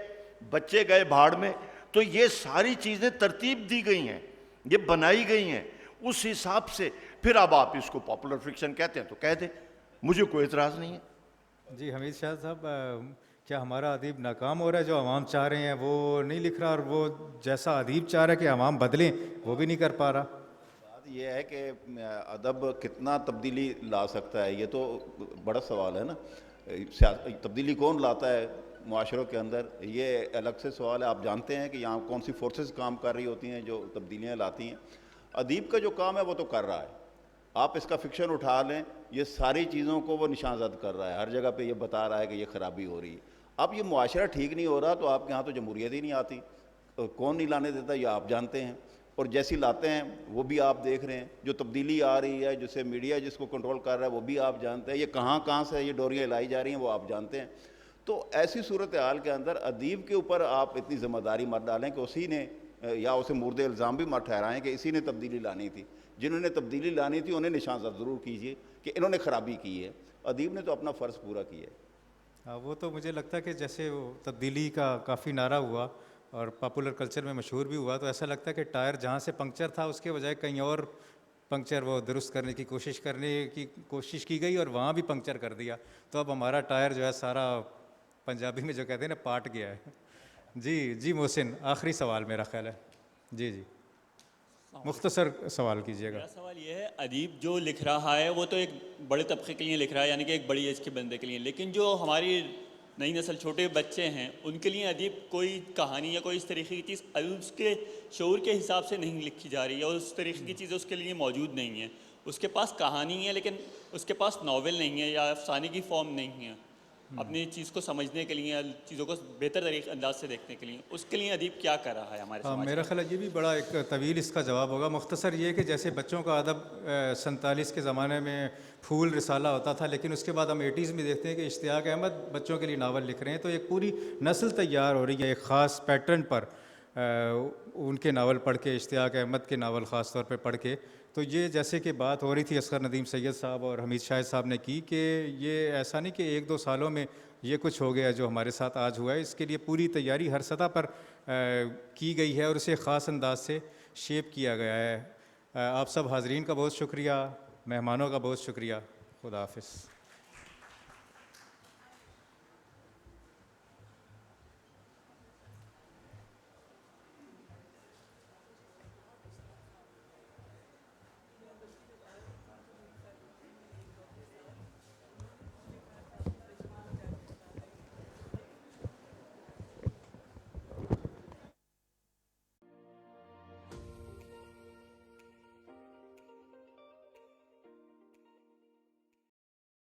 بچے گئے بھاڑ میں. تو یہ ساری چیزیں ترتیب دی گئی ہیں، یہ بنائی گئی ہیں اس حساب سے. پھر اب آپ اس کو پاپولر فکشن کہتے ہیں تو کہہ دیں، مجھے کوئی اعتراض نہیں ہے. جی حمید شاہ صاحب، کیا ہمارا ادیب ناکام ہو رہا ہے؟ جو عوام چاہ رہے ہیں وہ نہیں لکھ رہا، اور وہ جیسا ادیب چاہ رہا ہے کہ عوام بدلیں وہ بھی نہیں کر پا رہا. بات یہ ہے کہ ادب کتنا تبدیلی لا سکتا ہے، یہ تو بڑا سوال ہے نا. تبدیلی کون لاتا ہے معاشروں کے اندر، یہ الگ سے سوال ہے. آپ جانتے ہیں کہ یہاں کون سی فورسز کام کر رہی ہوتی ہیں جو تبدیلیاں لاتی ہیں. ادیب کا جو کام ہے وہ تو کر رہا ہے. آپ اس کا فکشن اٹھا لیں، یہ ساری چیزوں کو وہ نشان زد کر رہا ہے، ہر جگہ پہ یہ بتا رہا ہے کہ یہ خرابی ہو رہی ہے. اب یہ معاشرہ ٹھیک نہیں ہو رہا تو آپ کے ہاں تو جمہوریت ہی نہیں آتی. کون نہیں لانے دیتا یہ آپ جانتے ہیں، اور جیسی لاتے ہیں وہ بھی آپ دیکھ رہے ہیں. جو تبدیلی آ رہی ہے، جسے میڈیا جس کو کنٹرول کر رہا ہے وہ بھی آپ جانتے ہیں. یہ کہاں سے یہ ڈوریاں لائی جا رہی ہیں وہ آپ جانتے ہیں. تو ایسی صورتحال کے اندر ادیب کے اوپر آپ اتنی ذمہ داری مت ڈالیں کہ اسی نے، یا اسے مورد الزام بھی مت ٹھہرائیں کہ اسی نے تبدیلی لانی تھی. جنہوں نے تبدیلی لانی تھی انہیں نشان زد ضرور کیجئے کہ انہوں نے خرابی کی ہے. ادیب نے تو اپنا فرض پورا کیا ہے. وہ تو مجھے لگتا ہے کہ جیسے وہ تبدیلی کا کافی نعرہ ہوا اور پاپولر کلچر میں مشہور بھی ہوا، تو ایسا لگتا ہے کہ ٹائر جہاں سے پنکچر تھا اس کے بجائے کہیں اور پنکچر وہ درست کرنے کی کوشش کی گئی اور وہاں بھی پنکچر کر دیا. تو اب ہمارا ٹائر جو ہے سارا پنجابی میں جو کہتے ہیں نا پاٹ گیا ہے. جی محسن، آخری سوال میرا خیال ہے. جی مختصر سوال کیجیے گا. میرا سوال یہ ہے، ادیب جو لکھ رہا ہے وہ تو ایک بڑے طبقے کے لیے لکھ رہا ہے، یعنی کہ ایک بڑی ایج کے بندے کے لیے، لیکن جو ہماری نئی نسل چھوٹے بچے ہیں ان کے لیے ادیب کوئی کہانی یا کوئی اس طریقے کی چیز اس کے شعور کے حساب سے نہیں لکھی جا رہی ہے، اور اس طریقے کی چیزیں اس کے لیے موجود نہیں ہیں. اس کے پاس کہانی ہے لیکن اس کے پاس ناول نہیں ہے یا افسانے کی فارم نہیں ہے اپنی چیز کو سمجھنے کے لیے، چیزوں کو بہتر طریقے انداز سے دیکھنے کے لیے. اس کے لیے ادیب کیا کر رہا ہے ہمارے سماج؟ میرا خیال ہے یہ بھی بڑا ایک طویل اس کا جواب ہوگا. مختصر یہ کہ جیسے بچوں کا ادب 47 کے زمانے میں پھول رسالہ ہوتا تھا، لیکن اس کے بعد ہم 80s میں دیکھتے ہیں کہ اشتیاق احمد بچوں کے لیے ناول لکھ رہے ہیں. تو ایک پوری نسل تیار ہو رہی ہے ایک خاص پیٹرن پر، ان کے ناول پڑھ کے، اشتیاق احمد کے ناول خاص طور پہ پڑھ کے. تو یہ جیسے کہ بات ہو رہی تھی اصغر ندیم سید صاحب اور حمید شاہد صاحب نے کی کہ یہ ایسا نہیں کہ 1-2 سالوں میں یہ کچھ ہو گیا جو ہمارے ساتھ آج ہوا ہے. اس کے لیے پوری تیاری ہر سطح پر کی گئی ہے اور اسے خاص انداز سے شیپ کیا گیا ہے. آپ سب حاضرین کا بہت شکریہ، مہمانوں کا بہت شکریہ. خدا حافظ.